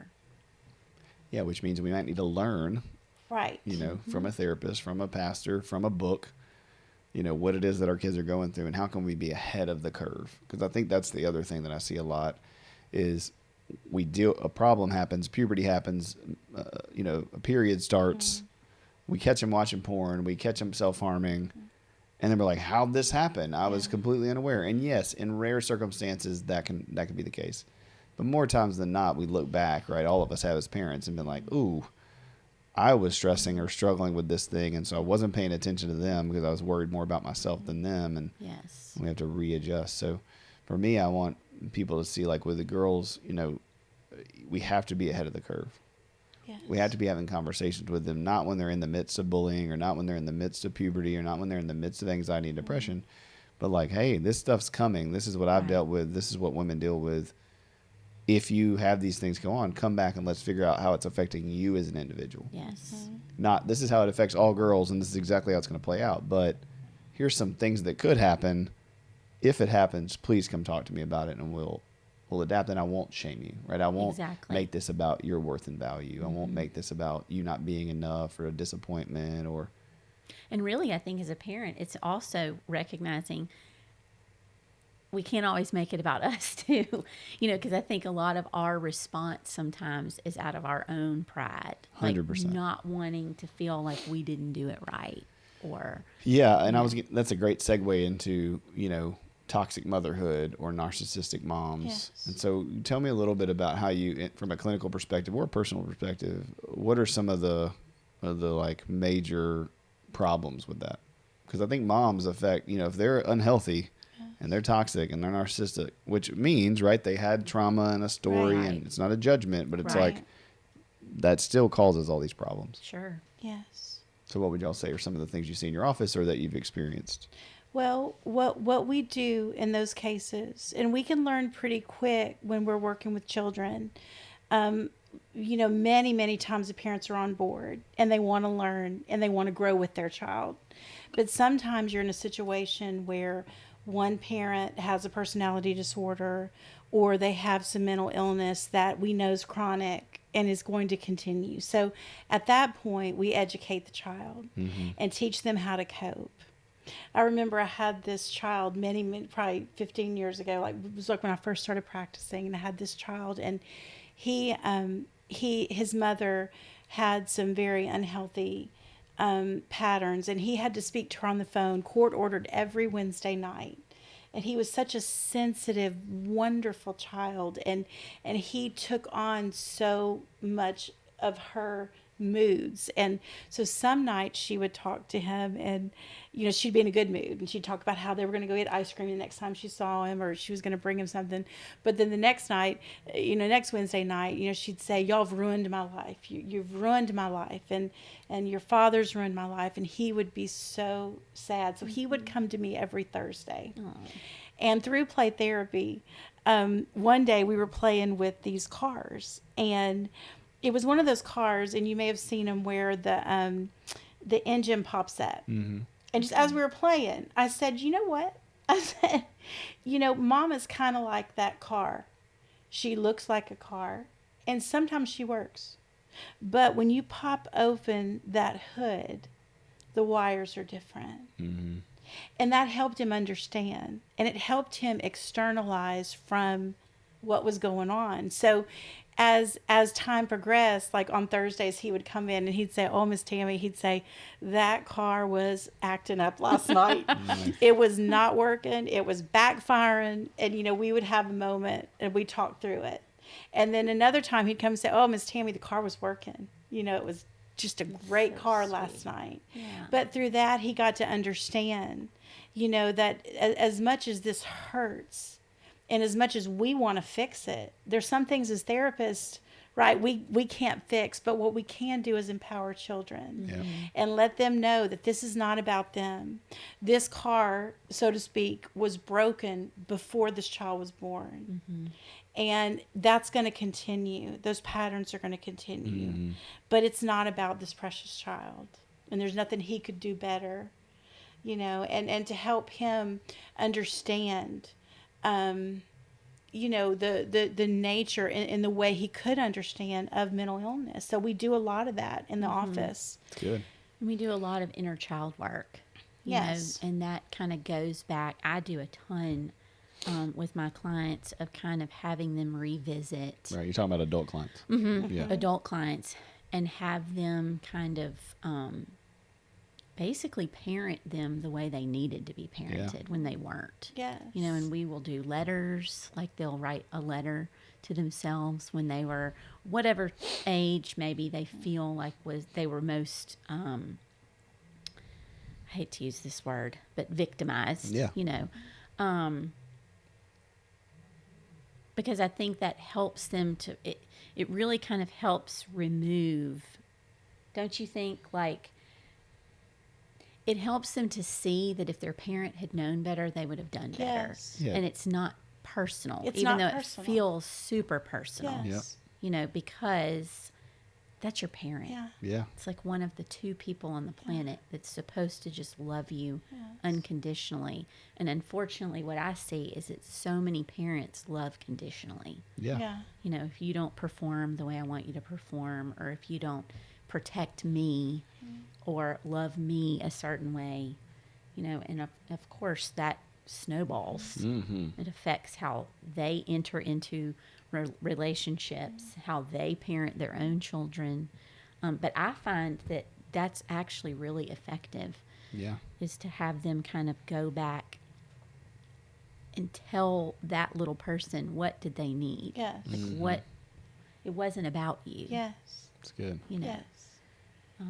Yeah, which means we might need to learn, Right. you know, from a therapist, from a pastor, from a book, you know, what it is that our kids are going through and how can we be ahead of the curve? Because I think that's the other thing that I see a lot is a problem happens, puberty happens, you know, a period starts, we catch them watching porn, we catch them self-harming, and then we're like, how'd this happen? I was completely unaware. And yes, in rare circumstances, that can be the case. But more times than not, we look back, right? All of us have as parents and been like, ooh, I was stressing or struggling with this thing, and so I wasn't paying attention to them because I was worried more about myself than them, and Yes. we have to readjust. So for me, I want people to see, like with the girls, you know, we have to be ahead of the curve. Yes. We have to be having conversations with them, not when they're in the midst of bullying or not when they're in the midst of puberty or not when they're in the midst of anxiety and depression, but like, hey, this stuff's coming. This is what I've dealt with. This is what women deal with. If you have these things go on, come back and let's figure out how it's affecting you as an individual. Yes. Not this is how it affects all girls and this is exactly how it's going to play out, but here's some things that could happen. If it happens, please come talk to me about it and we'll adapt, and I won't shame you, right? I won't make this about your worth and value. I won't make this about you not being enough or a disappointment or. And really, I think as a parent, it's also recognizing we can't always make it about us too, you know, because I think a lot of our response sometimes is out of our own pride. 100%. Like not wanting to feel like we didn't do it right or. Yeah. And that's a great segue into, you know, toxic motherhood or narcissistic moms. Yes. And so tell me a little bit about how you, from a clinical perspective or a personal perspective, what are some of the like major problems with that? Because I think moms affect, you know, if they're unhealthy and they're toxic and they're narcissistic, which means, right, they had trauma and a story and it's not a judgment, but it's like that still causes all these problems. Sure. Yes. So what would y'all say are some of the things you see in your office or that you've experienced? Well, what we do in those cases, and we can learn pretty quick when we're working with children, you know, many times the parents are on board and they want to learn and they want to grow with their child. But sometimes you're in a situation where one parent has a personality disorder or they have some mental illness that we know is chronic and is going to continue. So at that point, we educate the child and teach them how to cope. I remember I had this child probably 15 years ago, like it was like when I first started practicing, and I had this child, and his mother had some very unhealthy patterns, and he had to speak to her on the phone, court ordered every Wednesday night. And he was such a sensitive, wonderful child, and he took on so much of her moods. And so some nights she would talk to him and, she'd be in a good mood and she'd talk about how they were going to go get ice cream the next time she saw him, or she was going to bring him something. But then the next night, next Wednesday night, she'd say, y'all have ruined my life. You've ruined my life. And your father's ruined my life. And he would be so sad. So he would come to me every Thursday. Aww. And through play therapy, one day we were playing with these cars, and it was one of those cars, and you may have seen them where the engine pops up. Mm-hmm. And just as we were playing, I said, you know what? I said, Mama's kind of like that car. She looks like a car, and sometimes she works. But when you pop open that hood, the wires are different. Mm-hmm. And that helped him understand, and it helped him externalize from what was going on. So as time progressed, like on Thursdays, he would come in and he'd say, oh, Miss Tammy, he'd say, that car was acting up last night. Nice. It was not working. It was backfiring. And, we would have a moment and we'd talk through it. And then another time he'd come and say, oh, Miss Tammy, the car was working. It was just a great car last night. Yeah. But through that, he got to understand, that as much as this hurts and as much as we want to fix it, there's some things as therapists, right, we can't fix, but what we can do is empower children. Yeah. And let them know that this is not about them. This car, so to speak, was broken before this child was born. Mm-hmm. And that's going to continue. Those patterns are going to continue. Mm-hmm. But it's not about this precious child. And there's nothing he could do better, and to help him understand, the nature and the way he could understand of mental illness. So we do a lot of that in the office. That's good. And we do a lot of inner child work. Yes. And that kind of goes back. I do a ton with my clients of kind of having them revisit. Right, you're talking about adult clients. Mm-hmm. Yeah. Adult clients, and have them kind of basically parent them the way they needed to be parented when they weren't. Yes. And we will do letters, like they'll write a letter to themselves when they were whatever age maybe they feel like they were most I hate to use this word, but victimized. Yeah. Because I think that helps them to, it really kind of helps remove, don't you think, like, it helps them to see that if their parent had known better, they would have done better. Yes. Yeah. And it's not personal, it's even not though personal. It feels super personal. Yes. Because that's your parent. Yeah. Yeah. It's like one of the two people on the planet that's supposed to just love you unconditionally. And unfortunately, what I see is that so many parents love conditionally. Yeah. If you don't perform the way I want you to perform, or if you don't protect me or love me a certain way, and of course that snowballs. Mm-hmm. It affects how they enter into relationships, how they parent their own children. But I find that that's actually really effective. Yeah. Is to have them kind of go back and tell that little person what did they need. Yes. What, it wasn't about you. Yes. That's good. Yes.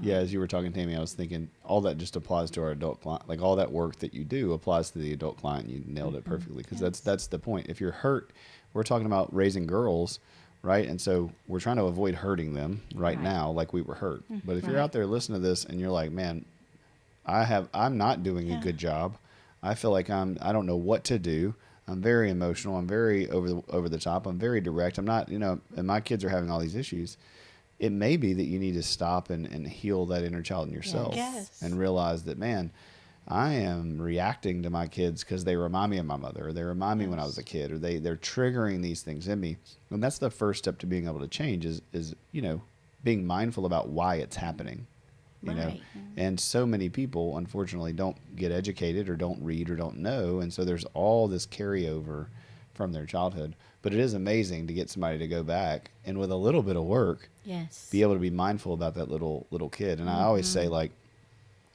Yeah, as you were talking, Tammy, I was thinking all that just applies to our adult client. Like all that work that you do applies to the adult client. You nailed it perfectly, because that's the point. If you're hurt, we're talking about raising girls, right? And so we're trying to avoid hurting them right now, like we were hurt. But if you're out there listening to this and you're like, man, I'm not doing a good job. I feel like I don't know what to do. I'm very emotional. I'm very over the top. I'm very direct. I'm not, and my kids are having all these issues. It may be that you need to stop and heal that inner child in yourself. Yes. And realize that, man, I am reacting to my kids because they remind me of my mother, or they remind me when I was a kid, or they're triggering these things in me. And that's the first step to being able to change is being mindful about why it's happening. You know, and so many people, unfortunately, don't get educated or don't read or don't know. And so there's all this carryover from their childhood. But it is amazing to get somebody to go back and with a little bit of work, be able to be mindful about that little kid. And I always say, like,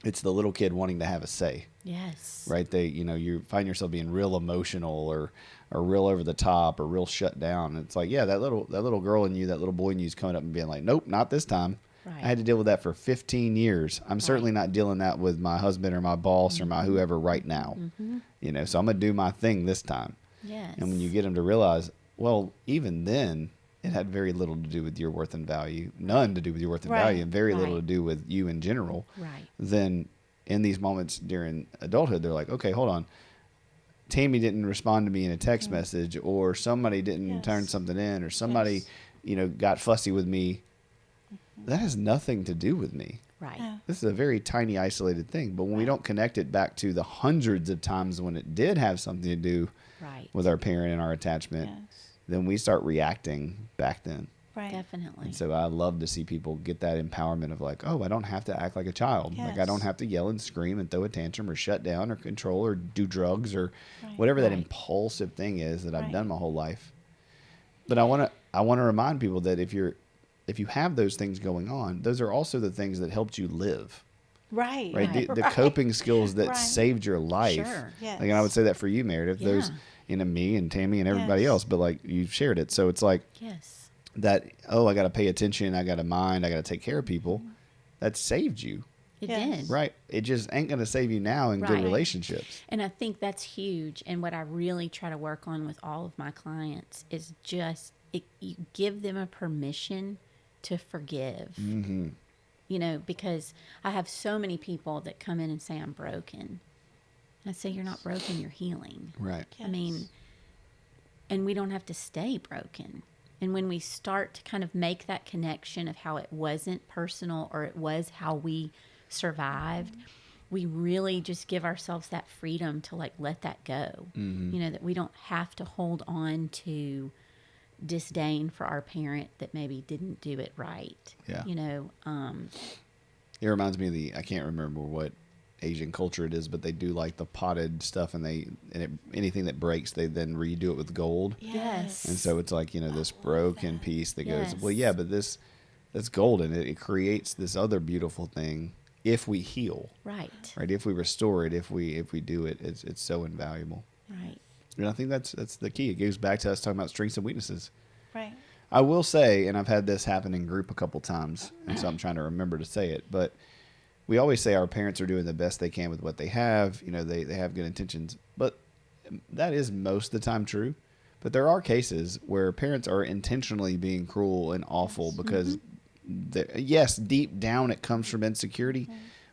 it's the little kid wanting to have a say. Yes. Right? You find yourself being real emotional or real over the top or real shut down. And it's like, yeah, that little girl in you, that little boy in you is coming up and being like, nope, not this time. Right. I had to deal with that for 15 years. I'm certainly not dealing that with my husband or my boss or my whoever right now. You know, so I'm going to do my thing this time. Yes. And when you get them to realize, well, even then, it had very little to do with your worth and value, none to do with your worth and value, and very little to do with you in general. Right. Then in these moments during adulthood, they're like, okay, hold on. Tammy didn't respond to me in a text message, or somebody didn't turn something in, or somebody, you know, got fussy with me. That has nothing to do with me. Right. This is a very tiny, isolated thing. But when we don't connect it back to the hundreds of times when it did have something to do with our parent and our attachment, then we start reacting back then. Right. Definitely. And so I love to see people get that empowerment of like, oh, I don't have to act like a child. Like I don't have to yell and scream and throw a tantrum or shut down or control or do drugs or whatever that impulsive thing is that I've done my whole life. But I want to remind people that if you have those things going on, those are also the things that helped you live. Right. The coping skills that saved your life. Sure. Yes. Like, and I would say that for you, Meredith. Yeah. Those, you know, me and Tammy and everybody else, but like you shared it. So it's like that, oh, I got to pay attention. I got to mind. I got to take care of people. That saved you. It did. Right. It just ain't going to save you now in good relationships. And I think that's huge. And what I really try to work on with all of my clients is just you give them a permission to forgive. Mm-hmm. You know, because I have so many people that come in and say, I'm broken. And I say, you're not broken, you're healing. Right. I mean, and we don't have to stay broken. And when we start to kind of make that connection of how it wasn't personal or it was how we survived, we really just give ourselves that freedom to like let that go. You know, that we don't have to hold on to disdain for our parent that maybe didn't do it right. Yeah. You know, it reminds me of I can't remember what Asian culture it is, but they do like the potted stuff, and anything that breaks, they then redo it with gold. Yes. And so it's like, you know, this broken piece that goes, well, yeah, but that's golden. It creates this other beautiful thing if we heal. Right. If we restore it, if we do it, it's so invaluable. Right. And I think that's the key. It goes back to us talking about strengths and weaknesses. Right. I will say, and I've had this happen in group a couple times, and so I'm trying to remember to say it, but we always say our parents are doing the best they can with what they have. You know, they have good intentions, but that is most of the time true. But there are cases where parents are intentionally being cruel and awful because, yes, deep down it comes from insecurity,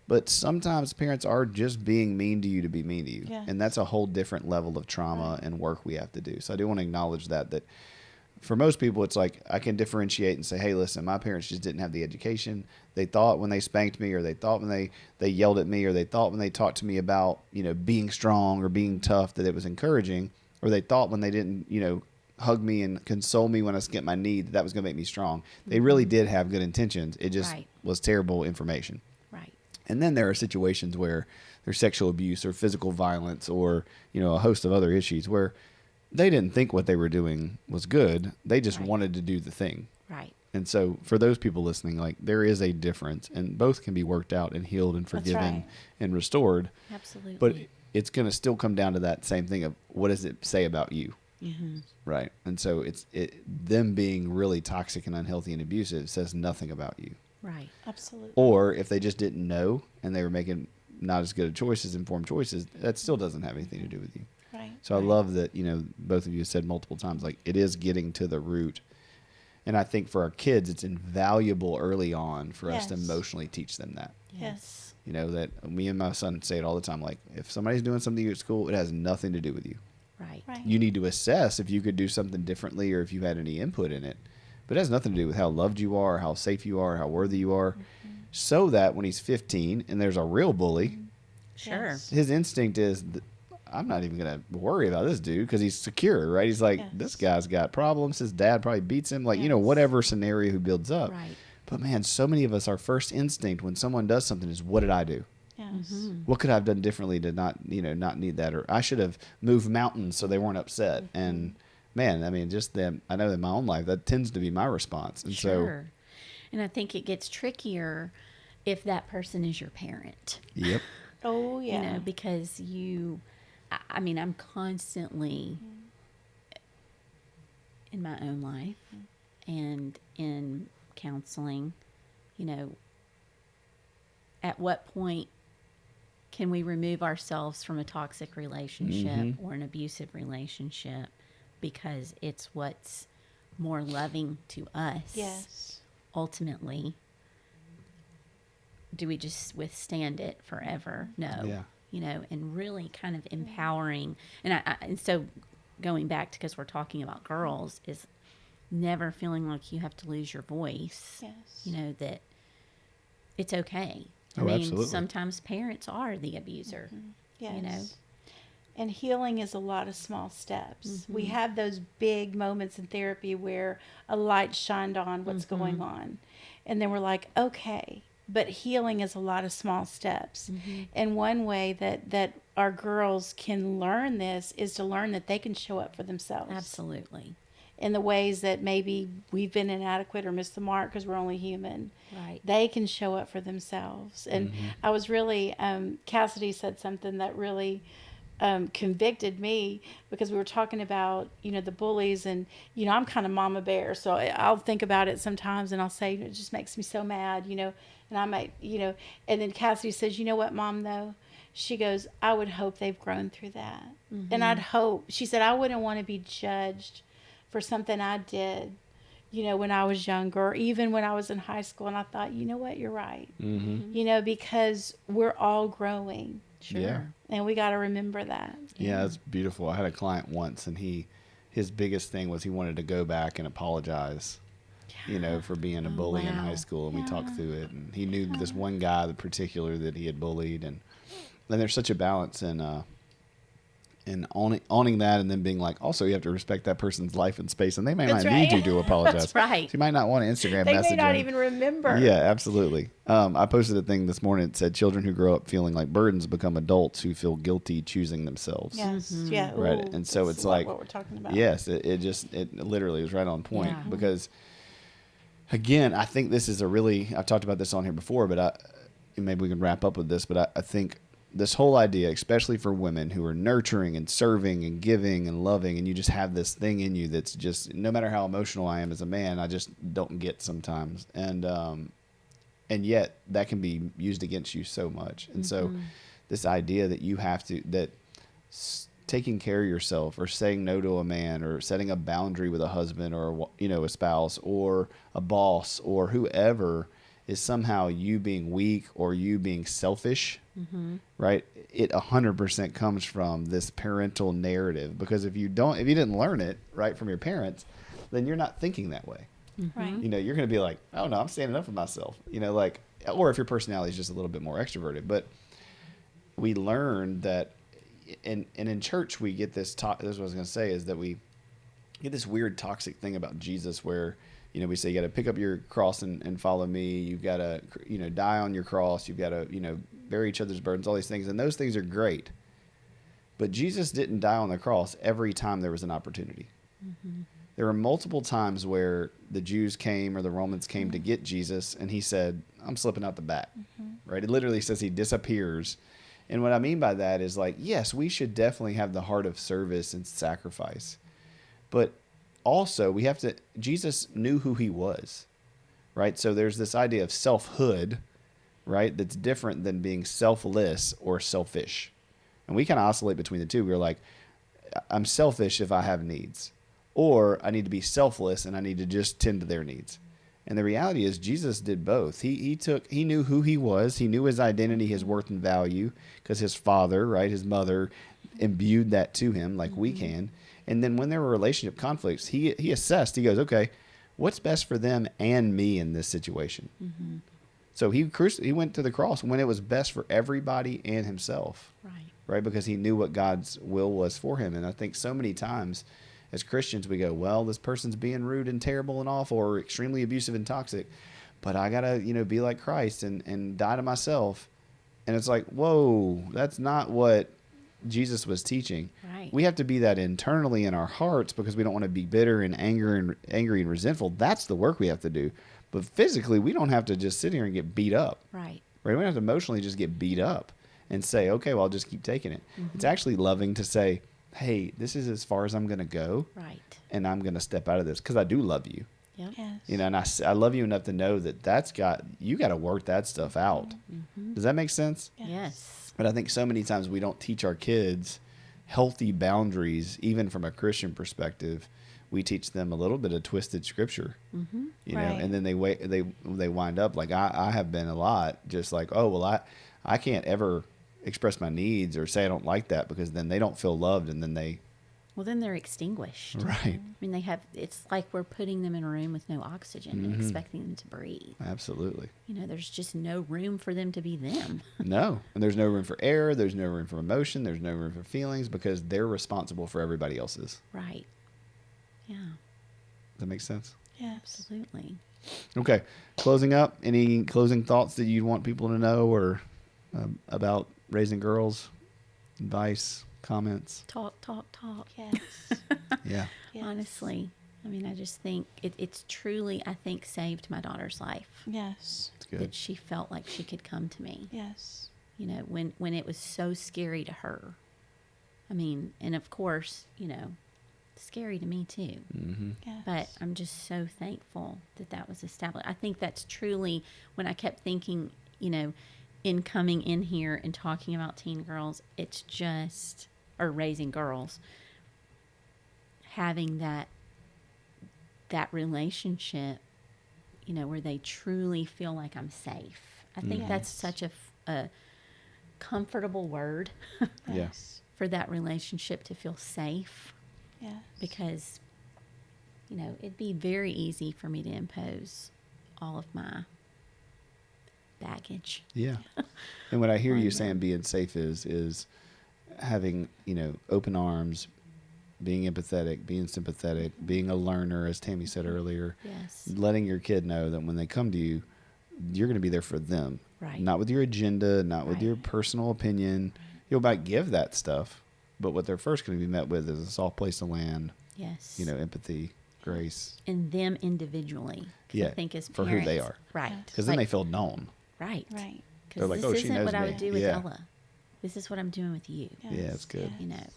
but sometimes parents are just being mean to you to be mean to you. Yes. And that's a whole different level of trauma and work we have to do. So I do want to acknowledge that for most people, it's like I can differentiate and say, hey, listen, my parents just didn't have the education. They thought when they spanked me, or they thought when they yelled at me, or they thought when they talked to me about, you know, being strong or being tough, that it was encouraging, or they thought when they didn't, you know, hug me and console me when I was getting my need, that was going to make me strong. They really did have good intentions. It just was terrible information. Right. And then there are situations where there's sexual abuse or physical violence or, you know, a host of other issues where they didn't think what they were doing was good. They just wanted to do the thing. Right. And so for those people listening, like, there is a difference, and both can be worked out and healed and forgiven and restored. Absolutely. But it's going to still come down to that same thing of what does it say about you? Right. And so them being really toxic and unhealthy and abusive says nothing about you. Right. Absolutely. Or if they just didn't know and they were making not as good choices, informed choices, that still doesn't have anything to do with you. Right. So I love that, you know, both of you have said multiple times, like, it is getting to the root. And I think for our kids, it's invaluable early on for us to emotionally teach them that. Yes. You know, that me and my son say it all the time, like, if somebody's doing something to you at school, it has nothing to do with you. Right. You need to assess if you could do something differently or if you had any input in it. But it has nothing to do with how loved you are, how safe you are, how worthy you are. So that when he's 15 and there's a real bully, Sure. his instinct is, I'm not even going to worry about this dude because he's secure, right? He's like, this guy's got problems. His dad probably beats him. Like, you know, whatever scenario he builds up. Right. But man, so many of us, our first instinct when someone does something is, what did I do? Yes. What could I have done differently to not need that? Or I should have moved mountains so they weren't upset. And man, I mean, just them, I know in my own life, that tends to be my response. And Sure. And I think it gets trickier if that person is your parent. Yep. Oh, yeah. You know, because I mean, I'm constantly in my own life and in counseling you know, at what point can we remove ourselves from a toxic relationship or an abusive relationship because it's what's more loving to us? Yes. Ultimately, do we just withstand it forever? No. Yeah. You know, and really kind of empowering. And so going back to, because we're talking about girls, is never feeling like you have to lose your voice. Yes. You know, that it's okay. Oh, absolutely. Sometimes parents are the abuser. Yes. You know? And healing is a lot of small steps. We have those big moments in therapy where a light shined on what's going on. And then we're like, okay. But healing is a lot of small steps. And one way that our girls can learn this is to learn that they can show up for themselves. Absolutely. In the ways that maybe we've been inadequate or missed the mark because we're only human. Right. They can show up for themselves. And I was really, Cassidy said something that really convicted me, because we were talking about, you know, the bullies, and, you know, I'm kind of mama bear. So I'll think about it sometimes and I'll say, it just makes me so mad, you know, and I might, you know, and then Cassidy says, you know what, Mom, though? She goes, I would hope they've grown through that. And I'd hope, she said, I wouldn't want to be judged for something I did, you know, when I was younger, or even when I was in high school. And I thought, you know what, you're right. You know, because we're all growing. Sure. Yeah. And we got to remember that. Yeah, that's beautiful. I had a client once, and his biggest thing was he wanted to go back and apologize, you know, for being a bully in high school. And we talked through it, and he knew this one guy in particular that he had bullied, and there's such a balance in owning that, and then being like, also you have to respect that person's life and space, and they may That's not right. need you to apologize. That's right. So you might not want to Instagram They message may not them. even remember. Yeah, absolutely. I posted a thing this morning that said children who grow up feeling like burdens become adults who feel guilty choosing themselves. Yes. Yeah. Right. Ooh, And so that's it's a lot like, what we're talking about. yes, it literally was right on point. Yeah. Because again, I think this is I've talked about this on here before, but maybe we can wrap up with this, but I think this whole idea, especially for women who are nurturing and serving and giving and loving, and you just have this thing in you that's just, no matter how emotional I am as a man, I just don't get sometimes. And yet that can be used against you so much. And so this idea that you have to, taking care of yourself, or saying no to a man, or setting a boundary with a husband, or, you know, a spouse, or a boss, or whoever, is somehow you being weak or you being selfish, right? It 100% comes from this parental narrative, because if you didn't learn it right from your parents, then you're not thinking that way. Right. You know, you're going to be like, oh no, I'm standing up for myself, you know, like, or if your personality is just a little bit more extroverted. But we learned that, and in church we get this, this is what I was going to say, is that we get this weird toxic thing about Jesus where, you know, we say you got to pick up your cross and follow me. You've got to, you know, die on your cross. You've got to, you know, bear each other's burdens, all these things. And those things are great. But Jesus didn't die on the cross every time there was an opportunity. There were multiple times where the Jews came or the Romans came to get Jesus, and he said, I'm slipping out the back, right? It literally says he disappears. And what I mean by that is, like, yes, we should definitely have the heart of service and sacrifice. But also, Jesus knew who he was, right? So there's this idea of selfhood, right? That's different than being selfless or selfish. And we kind of oscillate between the two. We're like, I'm selfish if I have needs, or I need to be selfless and I need to just tend to their needs. And the reality is Jesus did both. He knew who he was. He knew his identity, his worth and value, because his father, right, his mother imbued that to him like we can. And then when there were relationship conflicts, he assessed, he goes, okay, what's best for them and me in this situation? So he went to the cross when it was best for everybody and himself, right? Because he knew what God's will was for him. And I think so many times as Christians, we go, well, this person's being rude and terrible and awful or extremely abusive and toxic, but I got to, you know, be like Christ and die to myself. And it's like, whoa, that's not what Jesus was teaching. Right. We have to be that internally in our hearts, because we don't want to be bitter and angry and resentful. That's the work we have to do. But physically, we don't have to just sit here and get beat up. Right. We don't have to emotionally just get beat up and say, okay, well, I'll just keep taking it. It's actually loving to say, hey, this is as far as I'm going to go. Right. And I'm going to step out of this because I do love you. Yep. Yes. You know, and I love you enough to know that you got to work that stuff out. Mm-hmm. Does that make sense? Yes. But I think so many times we don't teach our kids healthy boundaries, even from a Christian perspective. We teach them a little bit of twisted scripture, Mm-hmm. you know, Right. and then they wind up like I have been a lot, just like, oh, well, I can't ever express my needs or say I don't like that, because then they don't feel loved, and then Well, then they're extinguished. right. I mean, it's like we're putting them in a room with no oxygen and expecting them to breathe. Absolutely. You know, there's just no room for them to be them. No. And there's no room for error. There's no room for emotion. There's no room for feelings, because they're responsible for everybody else's. Right. Yeah, Does that make sense? Yes. absolutely. Okay. Closing up, any closing thoughts that you want people to know, or about raising girls? Advice, comments? Talk, talk, talk. Yes. Yeah. Yes. Honestly, I mean, I just think it's truly, I think, saved my daughter's life. Yes. It's good. That she felt like she could come to me. Yes. You know, when it was so scary to her. I mean, and of course, you know, scary to me too. Mm-hmm. Yes. But I'm just so thankful that was established. I think that's truly when I kept thinking, you know, in coming in here and talking about teen girls, it's just, or raising girls, having that relationship, you know, where they truly feel like I'm safe. I think that's such a comfortable word Yes. for that relationship to feel safe. Yes. Because, you know, it'd be very easy for me to impose all of my baggage. Yeah. And what I hear On you them. saying being safe is having, you know, open arms, being empathetic, being sympathetic, being a learner, as Tammy said earlier. Yes. Letting your kid know that when they come to you, you're going to be there for them. Right. Not with your agenda, not with Right. your personal opinion. You'll might give that stuff, but what they're first going to be met with is a soft place to land, Yes. you know, empathy, grace. And them individually. 'Cause Yeah, I think as for parents, who they are. Right. Yes. Because then they Like, feel known. right. Right. They're Because like, this "Oh, she isn't knows what I me." would do with Yeah. Ella. This is what I'm doing with you. Yes. Yeah, it's good. You know.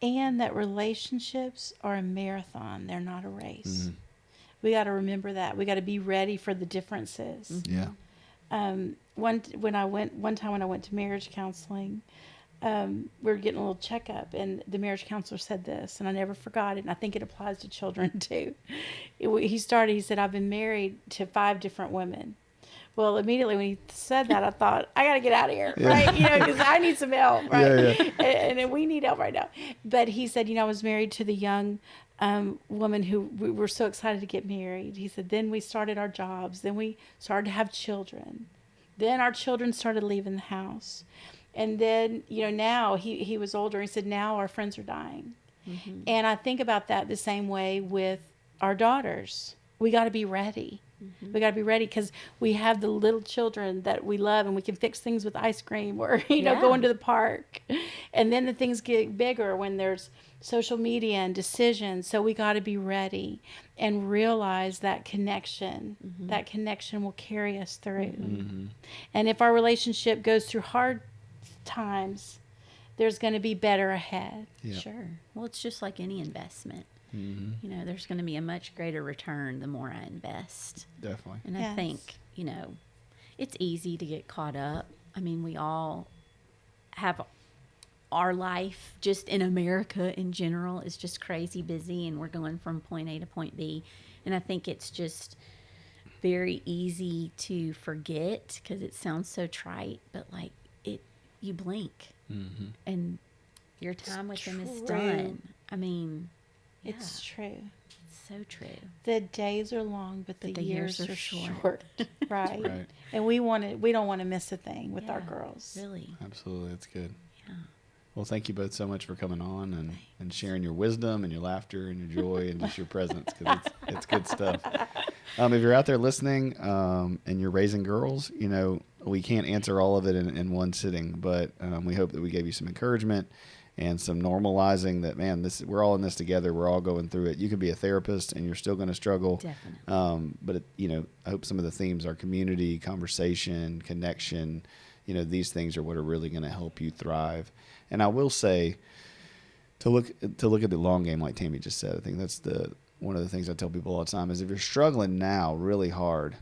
And that relationships are a marathon. They're not a race. Mhm. We got to remember that. We got to be ready for the differences. Yeah. One time when I went to marriage counseling, we were getting a little checkup, and the marriage counselor said this, and I never forgot it. And I think it applies to children too. He said, "I've been married to 5 different women." Well, immediately when he said that, I thought, I got to get out of here, right? You know, because I need some help, right? Yeah, And we need help right now. But he said, I was married to the young woman who we were so excited to get married. He said, then we started our jobs. Then we started to have children. Then our children started leaving the house. And then, now he was older. He said, now our friends are dying. Mm-hmm. And I think about that the same way with our daughters. We got to be ready. Mm-hmm. We got to be ready because we have the little children that we love, and we can fix things with ice cream or, going to the park. And then the things get bigger when there's social media and decisions. So we got to be ready and realize that connection. Mm-hmm. That connection will carry us through. Mm-hmm. And if our relationship goes through hard times, there's going to be better ahead. Yeah. Sure. Well, it's just like any investment. Mm-hmm. There's going to be a much greater return the more I invest. Definitely. And I Yes. think, it's easy to get caught up. I mean, we all have our life just in America in general is just crazy busy, and we're going from point A to point B. And I think it's just very easy to forget because it sounds so trite, but you blink Mm-hmm. and your time with them is true. done. I mean, It's true. it's so true. The days are long, but the years are short. Right. Right. And we don't want to miss a thing with our Yeah, girls. Really. Absolutely. That's good. Yeah. Well, thank you both so much for coming on and sharing your wisdom and your laughter and your joy and just your presence, because it's good stuff. If you're out there listening and you're raising girls, we can't answer all of it in one sitting, but we hope that we gave you some encouragement and some normalizing that, man, we're all in this together. We're all going through it. You can be a therapist and you're still going to struggle. Definitely. But I hope some of the themes are community, conversation, connection. These things are what are really going to help you thrive. And I will say, to look at the long game, like Tammy just said, I think that's one of the things I tell people all the time is if you're struggling now really hard,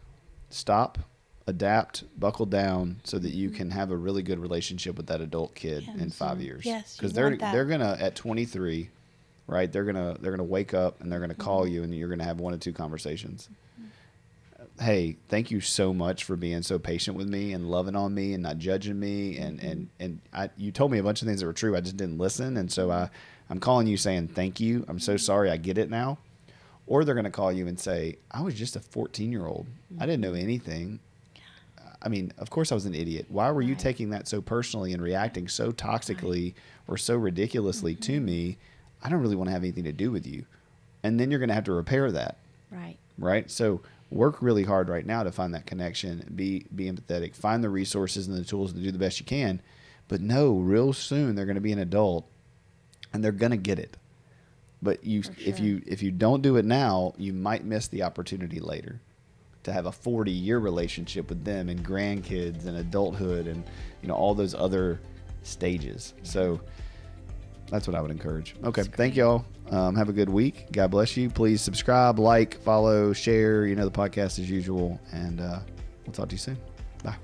stop, adapt, buckle down so that you can have a really good relationship with that adult kid in 5 years. Yes, because you want that. they're gonna at 23, right? They're gonna wake up and they're gonna call you and you're gonna have 1 or 2 conversations. Hey, thank you so much for being so patient with me and loving on me and not judging me. And you told me a bunch of things that were true. I just didn't listen. And so I'm calling you saying, thank you. I'm so sorry. I get it now. Or they're going to call you and say, I was just a 14-year-old. I didn't know anything. I mean, of course I was an idiot. Why were you taking that so personally and reacting so toxically or so ridiculously to me? I don't really want to have anything to do with you. And then you're going to have to repair that. Right. Right? So work really hard right now to find that connection, be empathetic, find the resources and the tools to do the best you can. But know real soon they're going to be an adult and they're going to get it. But if you don't do it now, you might miss the opportunity later to have a 40-year relationship with them and grandkids and adulthood and all those other stages. So that's what I would encourage. Okay, thank y'all. Have a good week. God bless you. Please subscribe, like, follow, share, the podcast as usual. And we'll talk to you soon. Bye.